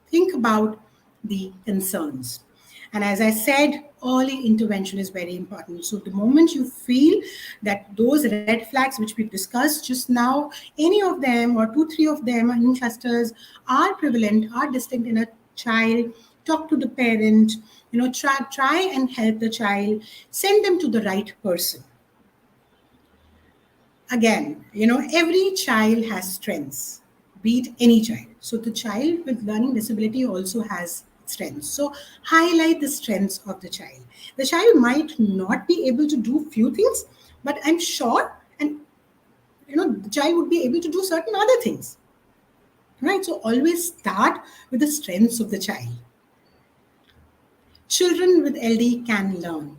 S2: Think about the concerns. And as I said, early intervention is very important. So the moment you feel that those red flags which we discussed just now, any of them or 2-3 of them in clusters are prevalent, are distinct in a child, talk to the parent, try and help the child, send them to the right person. Again, every child has strengths, be it any child. So the child with learning disability also has strengths. So highlight the strengths of the child. The child might not be able to do few things, but I'm sure, and the child would be able to do certain other things. Right? So always start with the strengths of the child. Children with LD can learn.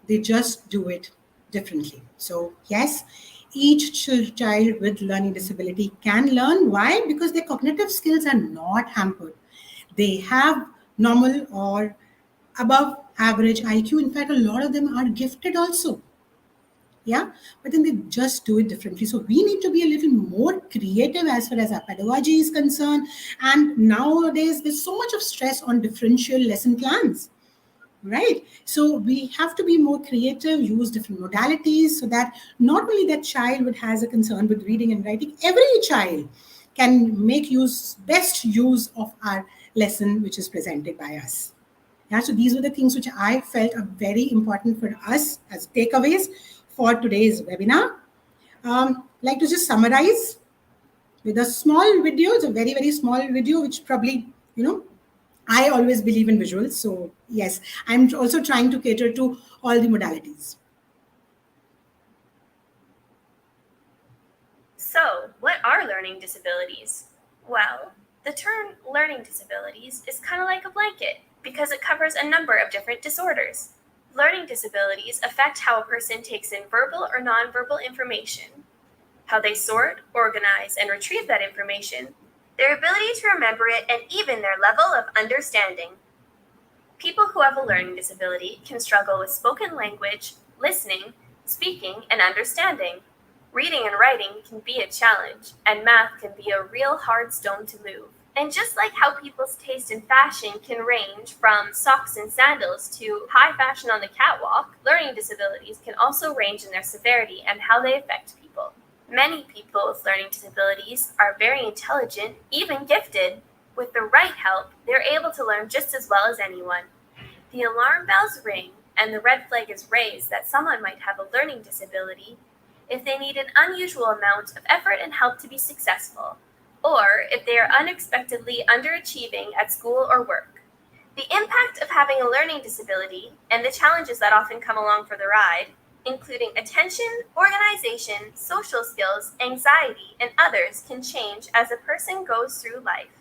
S2: They just do it differently. So yes, each child with learning disability can learn. Why? Because their cognitive skills are not hampered. They have normal or above average IQ. In fact, a lot of them are gifted also. Yeah, but then they just do it differently. So we need to be a little more creative as far as our pedagogy is concerned. And nowadays, there's so much of stress on differential lesson plans. Right? So we have to be more creative, use different modalities so that not only that child would has a concern with reading and writing, every child can make best use of our lesson which is presented by us. Yeah, so these were the things which I felt are very important for us as takeaways for today's webinar. Like to just summarize with a small video. It's a very, very small video, which probably, I always believe in visuals. So yes, I'm also trying to cater to all the modalities.
S3: So, what are learning disabilities? Well, the term learning disabilities is kind of like a blanket because it covers a number of different disorders. Learning disabilities affect how a person takes in verbal or nonverbal information, how they sort, organize, and retrieve that information, their ability to remember it, and even their level of understanding. People who have a learning disability can struggle with spoken language, listening, speaking, and understanding. Reading and writing can be a challenge, and math can be a real hard stone to move. And just like how people's taste in fashion can range from socks and sandals to high fashion on the catwalk, learning disabilities can also range in their severity and how they affect people. Many people with learning disabilities are very intelligent, even gifted. With the right help, they're able to learn just as well as anyone. The alarm bells ring and the red flag is raised that someone might have a learning disability if they need an unusual amount of effort and help to be successful, or if they are unexpectedly underachieving at school or work. The impact of having a learning disability and the challenges that often come along for the ride, including attention, organization, social skills, anxiety, and others, can change as a person goes through life.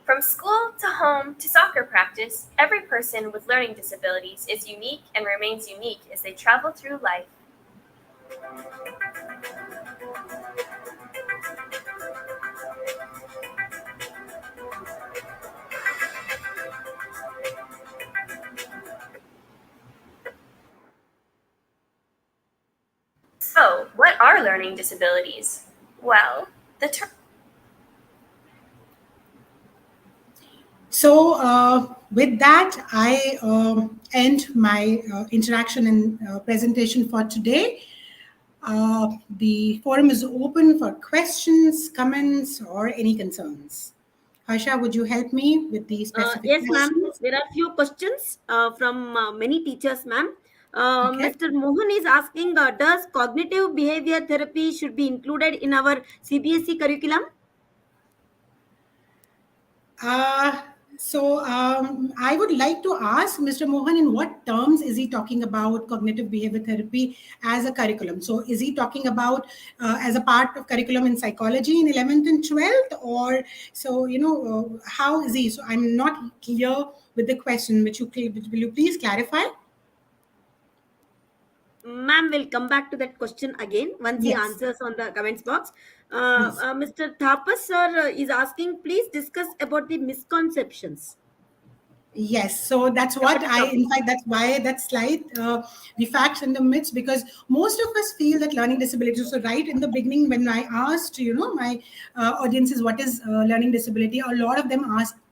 S3: From school to home to soccer practice, every person with learning disabilities is unique and remains unique as they travel through life. So, what are learning disabilities? Well, the term.
S2: So with that, I end my interaction and presentation for today. The forum is open for questions, comments, or any concerns. Harsha, would you help me with the specific
S1: Yes, ma'am.
S2: questions?
S1: There are few questions from many teachers, ma'am.
S2: Okay.
S1: Mr. Mohan is asking, does cognitive behavior therapy should be included in our CBSE curriculum?
S2: So I would like to ask Mr. Mohan, in what terms is he talking about cognitive behavior therapy as a curriculum? So is he talking about as a part of curriculum in psychology in 11th and 12th, or so, how is he? So I'm not clear with the question, which will you please clarify?
S1: Ma'am will come back to that question again once he
S2: Yes,
S1: answers on the comments box.
S2: please.
S1: Mr. Thapas sir is asking, please discuss about the misconceptions
S2: Yes, so that's
S1: about
S2: what
S1: the
S2: I,
S1: topic.
S2: in fact, that's why that slide, the facts and the myths, because most of us feel that learning disability. So, right in the beginning, when I asked, my audiences, what is learning disability, a lot of them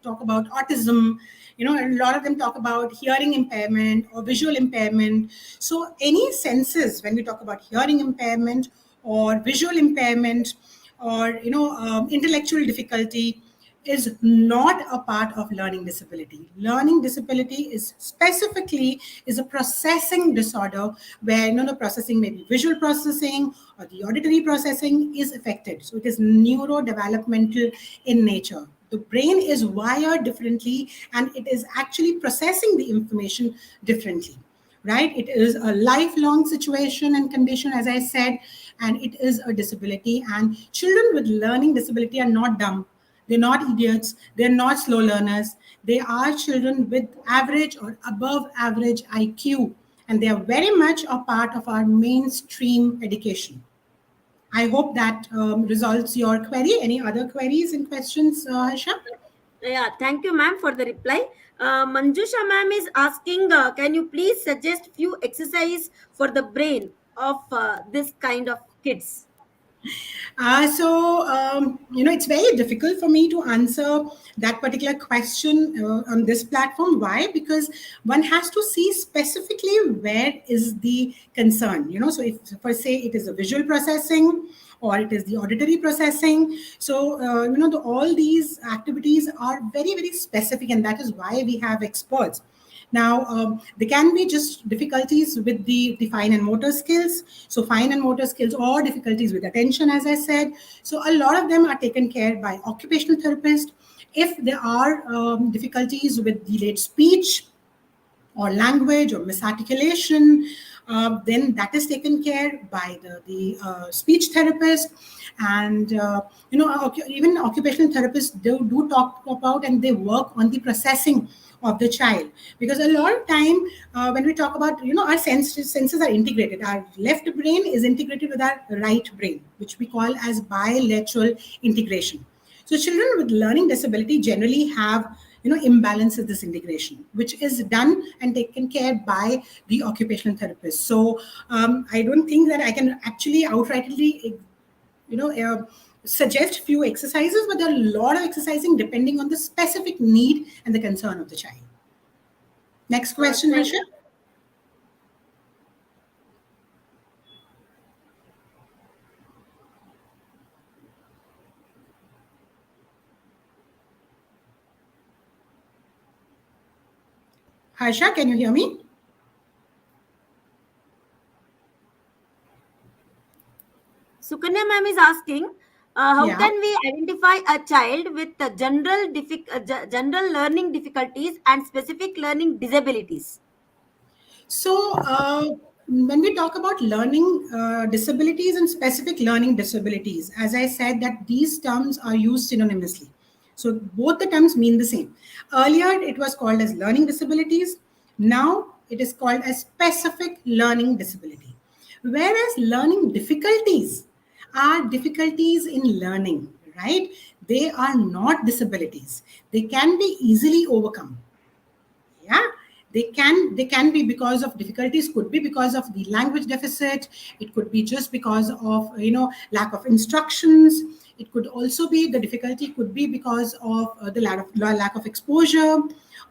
S2: talk about autism, and a lot of them talk about hearing impairment or visual impairment. So, any senses, when we talk about hearing impairment or visual impairment or, intellectual difficulty, is not a part of learning disability. Learning disability is specifically is a processing disorder where the processing, maybe visual processing or the auditory processing, is affected. So it is neurodevelopmental in nature. The brain is wired differently and it is actually processing the information differently. Right? It is a lifelong situation and condition, as I said, and it is a disability. And children with learning disability are not dumb. They're not idiots. They're not slow learners. They are children with average or above average IQ, and they are very much a part of our mainstream education. I hope that resolves your query. Any other queries and questions, Harsha?
S1: Yeah, thank you, ma'am, for the reply. Manjusha ma'am is asking, can you please suggest few exercise for the brain of this kind of kids?
S2: It's very difficult for me to answer that particular question on this platform. Why? Because one has to see specifically where is the concern. So if, for say, it is a visual processing or it is the auditory processing. So, all these activities are very, very specific, and that is why we have experts. Now, there can be just difficulties with the fine and motor skills. So fine and motor skills, or difficulties with attention, as I said. So a lot of them are taken care by occupational therapist. If there are difficulties with delayed speech or language or misarticulation, then that is taken care by the speech therapist. And even occupational therapists do talk about, and they work on the processing of the child, because a lot of time when we talk about, our senses are integrated. Our left brain is integrated with our right brain, which we call as bilateral integration. So children with learning disability generally have imbalance of this integration, which is done and taken care by the occupational therapist. So I don't think that I can actually outrightly suggest few exercises, but there are a lot of exercising depending on the specific need and the concern of the child. Next question, Harsha. Harsha, can you hear me?
S1: Sukanya ma'am is asking, how can we identify a child with general learning difficulties and specific learning disabilities?
S2: So when we talk about learning disabilities and specific learning disabilities, as I said, that these terms are used synonymously. So both the terms mean the same. Earlier, it was called as learning disabilities. Now it is called as specific learning disability. Whereas learning difficulties are difficulties in learning, right? They are not disabilities. They can be easily overcome. Yeah, they can be because of difficulties, could be because of the language deficit, it could be just because of lack of instructions. It could also be, the difficulty could be because of the lack of exposure,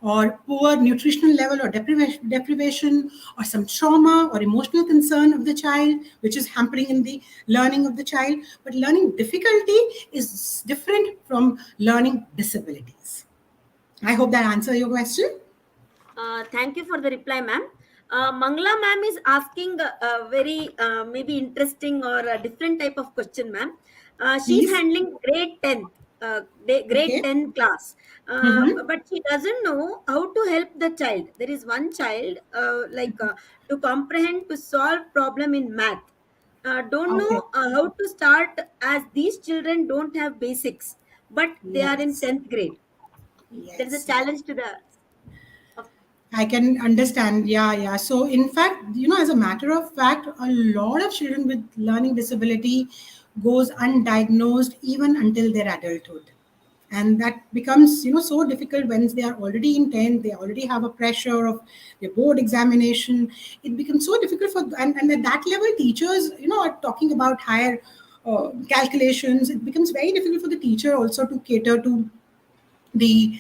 S2: or poor nutritional level, or deprivation, or some trauma or emotional concern of the child, which is hampering in the learning of the child. But learning difficulty is different from learning disabilities. I hope that answers your question.
S1: Thank you for the reply, ma'am. Mangla ma'am is asking a very maybe interesting or a different type of question, ma'am. She's
S2: Please.
S1: handling grade 10th, grade
S2: Okay.
S1: 10 class,
S2: Mm-hmm.
S1: but she doesn't know how to help the child. There is one child to comprehend, to solve problem in math. Don't
S2: Okay.
S1: know how to start, as these children don't have basics, but they are in
S2: Yes.
S1: 10th grade. There is a
S2: Yes.
S1: challenge to the
S2: I can understand. Yeah, yeah. So, in fact, as a matter of fact, a lot of children with learning disability goes undiagnosed even until their adulthood. And that becomes, so difficult when they are already in 10th, they already have a pressure of their board examination. It becomes so difficult and at that level, teachers, are talking about higher calculations. It becomes very difficult for the teacher also to cater to the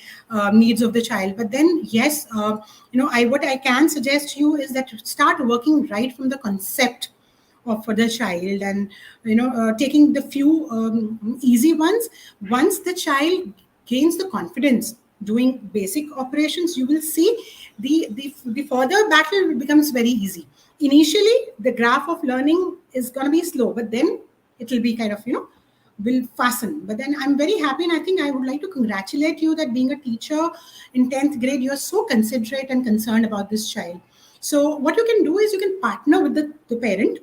S2: needs of the child. But then yes, what I can suggest you is that start working right from the concept of for the child, and taking the few easy ones. Once the child gains the confidence doing basic operations, you will see the further battle becomes very easy. Initially the graph of learning is going to be slow, but then it will be kind of will fasten. But then I'm very happy, and I think I would like to congratulate you that being a teacher in 10th grade, you're so considerate and concerned about this child. So what you can do is you can partner with the parent,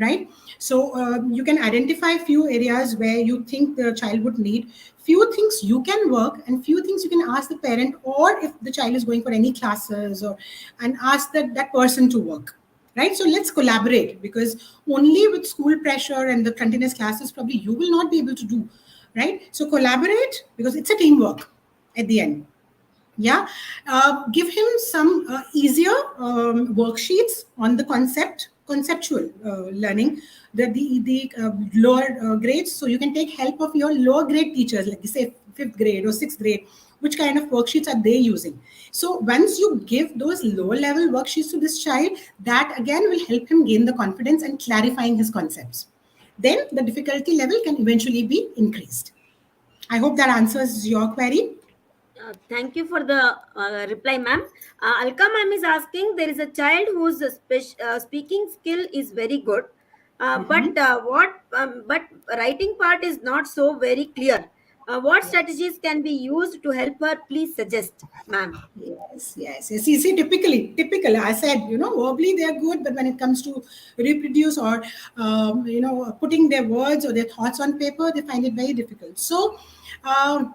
S2: right? So you can identify few areas where you think the child would need, few things you can work, and few things you can ask the parent, or if the child is going for any classes, or and ask that person to work. Right, so let's collaborate, because only with school pressure and the continuous classes probably you will not be able to do, right? So collaborate, because it's a teamwork at the end. Yeah, give him some easier worksheets on the conceptual learning, the lower grades. So you can take help of your lower grade teachers, like say 5th grade or 6th grade. Which kind of worksheets are they using? So once you give those lower level worksheets to this child, that again will help him gain the confidence and clarifying his concepts. Then the difficulty level can eventually be increased. I hope that answers your query.
S1: Thank you for the reply, ma'am. Alka ma'am is asking, there is a child whose speaking skill is very good, but writing part is not so very clear. What
S2: Yes.
S1: strategies can be used to help her? Please suggest, ma'am.
S2: Yes. You see, typical. I said, verbally they are good, but when it comes to reproduce or, putting their words or their thoughts on paper, they find it very difficult. So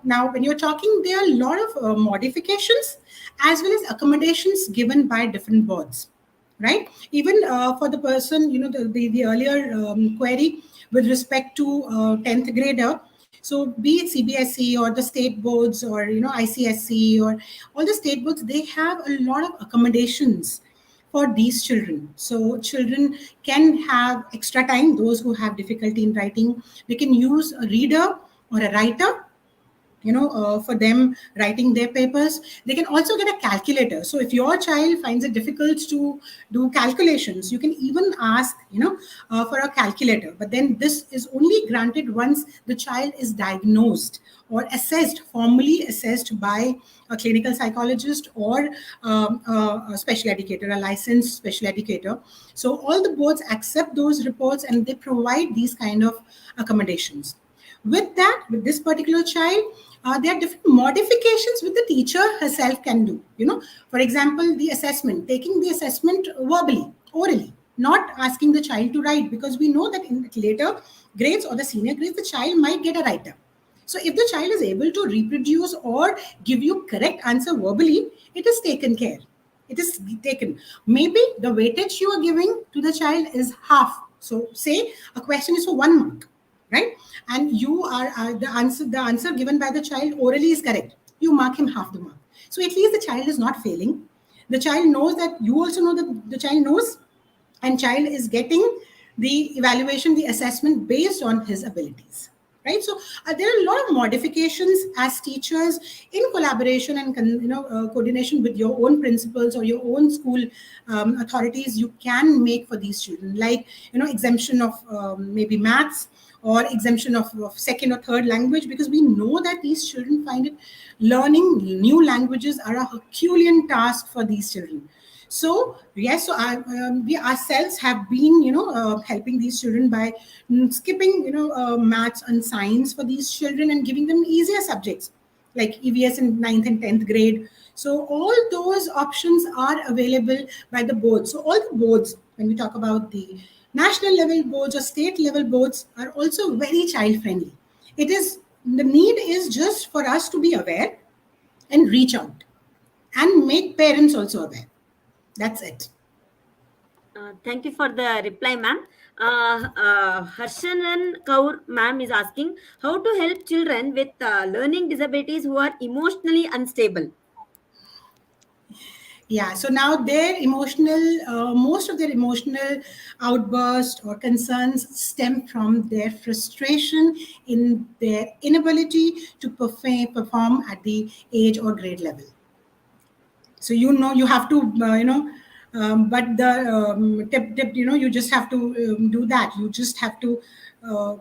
S2: now, when you're talking, there are a lot of modifications as well as accommodations given by different boards, right? Even for the person, the earlier query with respect to 10th grader. So be it CBSE or the state boards or ICSE or all the state boards, they have a lot of accommodations for these children. So children can have extra time. Those who have difficulty in writing, they can use a reader or a writer, for them writing their papers. They can also get a calculator. So if your child finds it difficult to do calculations, you can even ask, for a calculator. But then this is only granted once the child is diagnosed or assessed, formally assessed by a clinical psychologist or a special educator, a licensed special educator. So all the boards accept those reports and they provide these kind of accommodations. With this particular child, there are different modifications which the teacher herself can do. For example, the assessment, taking the assessment verbally, orally, not asking the child to write, because we know that in the later grades or the senior grades, the child might get a writer. So if the child is able to reproduce or give you correct answer verbally, it is taken care. It is taken. Maybe the weightage you are giving to the child is half. So say a question is for 1 mark, right? And you are the answer given by the child orally is correct. You mark him half the mark. So at least the child is not failing. The child knows that you also know that the child knows, and child is getting the evaluation, the assessment based on his abilities, right? So there are a lot of modifications as teachers in collaboration and coordination with your own principals or your own school authorities you can make for these children, like exemption of maybe maths or exemption of second or third language, because we know that these children find it, learning new languages are a Herculean task for these children. So yes, we ourselves have been, helping these children by skipping, maths and science for these children and giving them easier subjects like EVS in 9th and 10th grade. So all those options are available by the board. So all the boards, when we talk about the national level boards or state level boards, are also very child friendly. The need is just for us to be aware and reach out and make parents also aware. That's it.
S1: Thank you for the reply, ma'am. Harshanan Kaur ma'am is asking how to help children with learning disabilities who are emotionally unstable.
S2: Yeah, so now most of their emotional outbursts or concerns stem from their frustration in their inability to perform at the age or grade level. So you have to but the tip you just have to do that. You just have to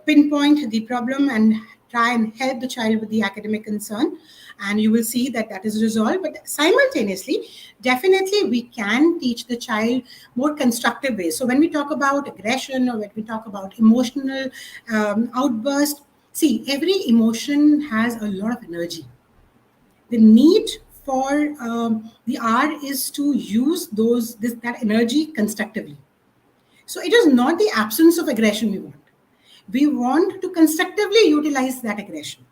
S2: pinpoint the problem and try and help the child with the academic concern, and you will see that that is resolved. But simultaneously, definitely we can teach the child more constructive ways. So when we talk about aggression or when we talk about emotional outburst, see, every emotion has a lot of energy. The need for the art is to use that energy constructively. So it is not the absence of aggression we want. We want to constructively utilize that aggression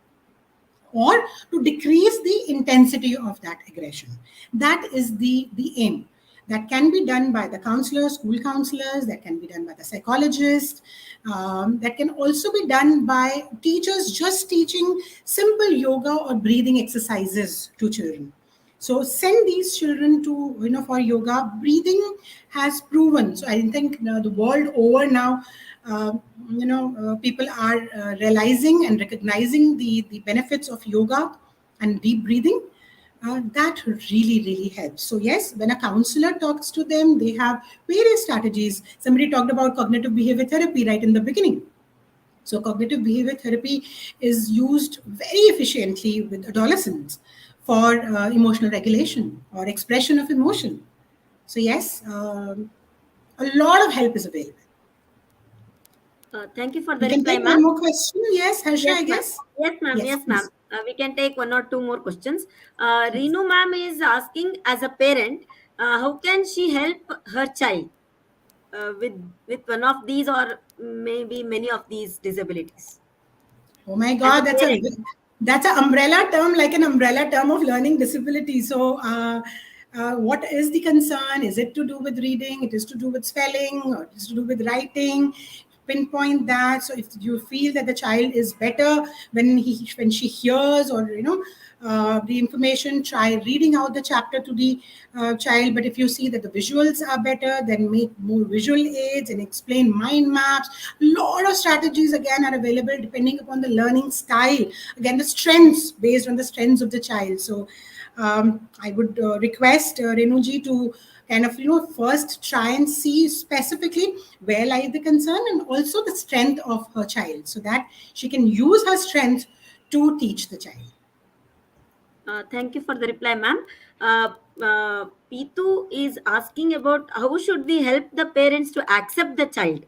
S2: or to decrease the intensity of that aggression. That is the aim. That can be done by the counselors, school counselors, that can be done by the psychologist, that can also be done by teachers just teaching simple yoga or breathing exercises to children. So send these children to, for yoga. Breathing has proven. So I think the world over now, people are realizing and recognizing the benefits of yoga and deep breathing. That really helps. So yes, when a counselor talks to them, they have various strategies. Somebody talked about cognitive behavior therapy right in the beginning. So cognitive behavior therapy is used very efficiently with adolescents for emotional regulation or expression of emotion. So yes, a lot of help is available.
S1: Thank you for the
S2: We can
S1: reply,
S2: take one
S1: ma'am.
S2: more question. Yes, Harsha,
S1: Yes,
S2: I
S1: ma'am.
S2: guess.
S1: Yes, ma'am.
S2: Yes,
S1: Yes, ma'am.
S2: please.
S1: We can take one or two more questions.
S2: Yes.
S1: Reenu ma'am is asking, as a parent, how can she help her child with one of these or maybe many of these disabilities?
S2: Oh my
S1: As a
S2: God,
S1: parent.
S2: that's an umbrella term, like an umbrella term of learning disability. So, what is the concern? Is it to do with reading? It is to do with spelling, or it is to do with writing? Pinpoint that. So, if you feel that the child is better when she hears, or the information, try reading out the chapter to the child. But if you see that the visuals are better, then make more visual aids and explain mind maps. A lot of strategies again are available depending upon the learning style, again the strengths, based on the strengths of the child. So I would request Renuji to kind of first try and see specifically where lies the concern and also the strength of her child, so that she can use her strength to teach the child.
S1: Thank you for the reply, ma'am. Pitu is asking about how should we help the parents to accept the child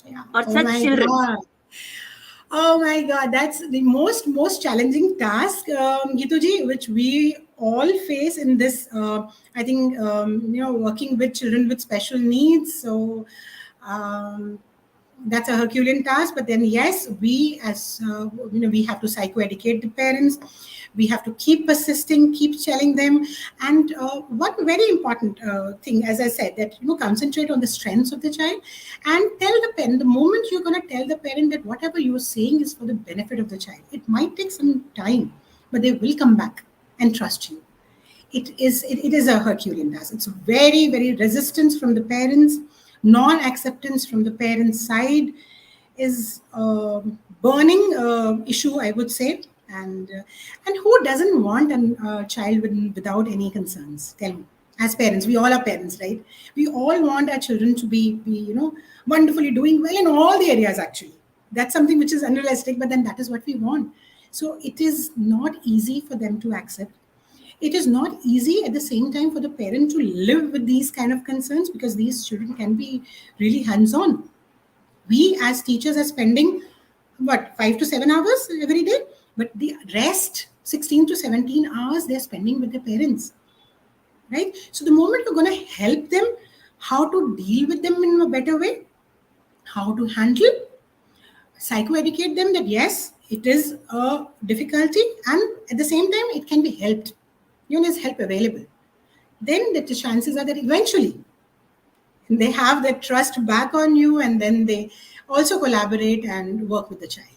S2: Yeah.
S1: or
S2: Oh
S1: such
S2: my
S1: children.
S2: God. Oh my God, that's the most challenging task, Gituji, which we all face in this. I think working with children with special needs. So um, that's a Herculean task. But then, yes, we as we have to psychoeducate the parents. We have to keep persisting, keep telling them. And one very important thing, as I said, that concentrate on the strengths of the child and tell the parent. The moment you're going to tell the parent that whatever you are saying is for the benefit of the child, it might take some time, but they will come back and trust you. It is a Herculean task. It's very resistance from the parents, non-acceptance from the parents' side is a burning issue, I would say. And who doesn't want a child without any concerns? Tell me. As parents, we all are parents, right? We all want our children to be wonderfully doing well in all the areas. Actually, that's something which is unrealistic, but then that is what we want. So it is not easy for them to accept. It is not easy at the same time for the parent to live with these kind of concerns, because these children can be really hands-on. We as teachers are spending what, 5 to 7 hours every day, but the rest 16 to 17 hours they're spending with their parents, right? So the moment you're going to help them how to deal with them in a better way, how to handle, psychoeducate them that yes, it is a difficulty and at the same time it can be helped, there's help available, then the chances are that eventually they have their trust back on you, and then they also collaborate and work with the child.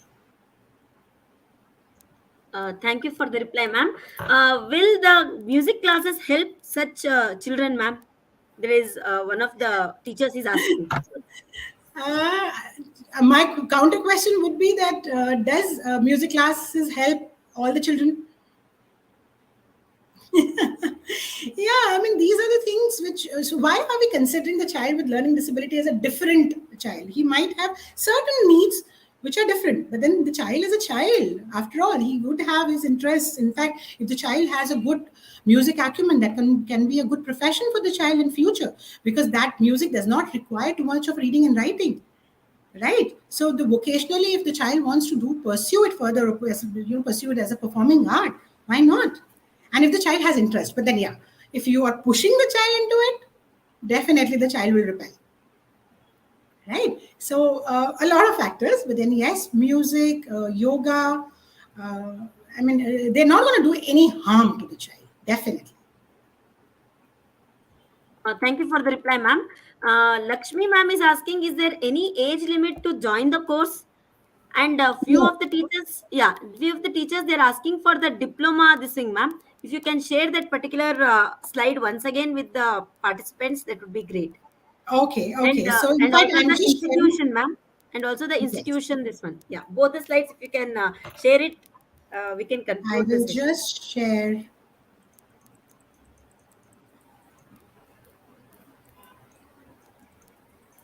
S1: Thank you for the reply, ma'am. Will the music classes help such children, ma'am? There is one of the teachers is asking.
S2: Uh, my counter question would be that does music classes help all the children? Yeah, I mean, these are the things which. So, why are we considering the child with learning disability as a different child? He might have certain needs which are different, but then the child is a child. After all, he would have his interests. In fact, if the child has a good music acumen, that can be a good profession for the child in future, because that music does not require too much of reading and writing, right? So the vocationally, if the child wants to pursue it further, or pursue it as a performing art, why not? And if the child has interest, but then yeah, if you are pushing the child into it, definitely the child will repel, right? So a lot of factors, but then yes, music, yoga, uh, I mean, they're not going to do any harm to the child, definitely.
S1: Thank you for the reply, ma'am. Lakshmi ma'am is asking, is there any age limit to join the course? And few
S2: No.
S1: of the teachers, yeah, few of the teachers, they're asking for the diploma, this thing, ma'am. If you can share that particular slide once again with the participants, that would be great.
S2: Okay,
S1: And
S2: okay. So in
S1: and
S2: fact,
S1: also
S2: I'm
S1: the
S2: just sharing.
S1: institution, ma'am. And also the
S2: Yes,
S1: institution, this one. Yeah, both the slides, if you can share it, we can
S2: I
S1: conclude the
S2: will
S1: session.
S2: just share.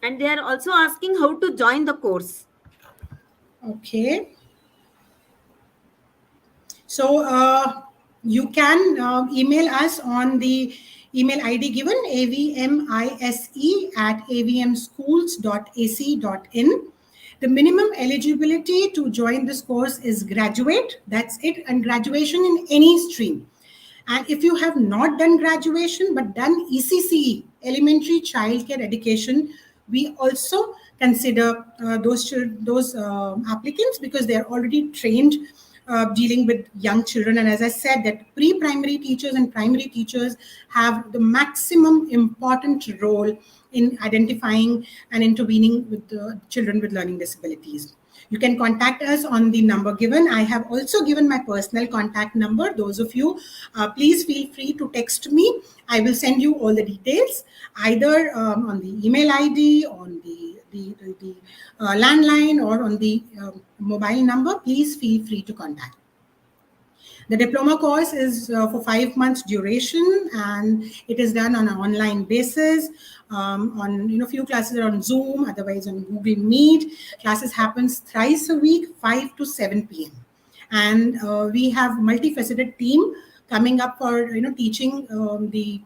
S1: And they are also asking how to join the course.
S2: Okay. So You can email us on the email ID given, avmise@avmschools.ac.in. The minimum eligibility to join this course is graduate. That's it. And graduation in any stream. And if you have not done graduation but done ECCE, elementary childcare education, we also consider those applicants because they are already trained dealing with young children. And as I said, that pre-primary teachers and primary teachers have the maximum important role in identifying and intervening with the children with learning disabilities. You can contact us on the number given. I have also given my personal contact number. Those of you, please feel free to text me. I will send you all the details, either on the email ID, on the landline, or on the mobile number. Please feel free to contact. The diploma course is for 5 months duration, and it is done on an online basis. On few classes are on Zoom, otherwise on Google Meet. Classes happens thrice a week, 5 to 7 p.m. And we have multifaceted team coming up for teaching the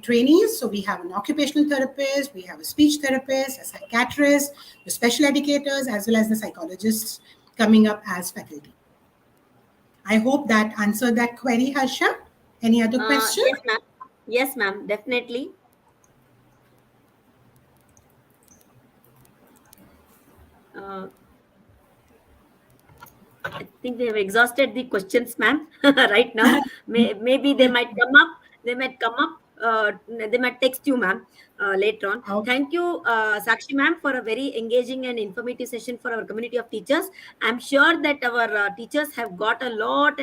S2: trainees. So we have an occupational therapist, we have a speech therapist, a psychiatrist, the special educators, as well as the psychologists coming up as faculty. I hope that answered that query, Harsha. Any other question?
S1: Yes, ma'am. Yes, ma'am. Definitely. I think we have exhausted the questions, ma'am. Right now, maybe they might come up. They might come up. They might text you, ma'am, later on.
S2: Okay.
S1: Thank you, Sakshi, ma'am, for a very engaging and informative session for our community of teachers. I'm sure that our teachers have got a lot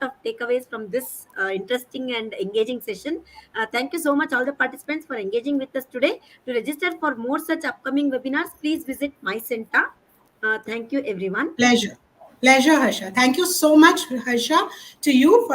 S1: of takeaways from this interesting and engaging session. Thank you so much, all the participants, for engaging with us today. To register for more such upcoming webinars, please visit my center. Thank you, everyone.
S2: Pleasure, Harsha. Thank you so much, Harsha, to you for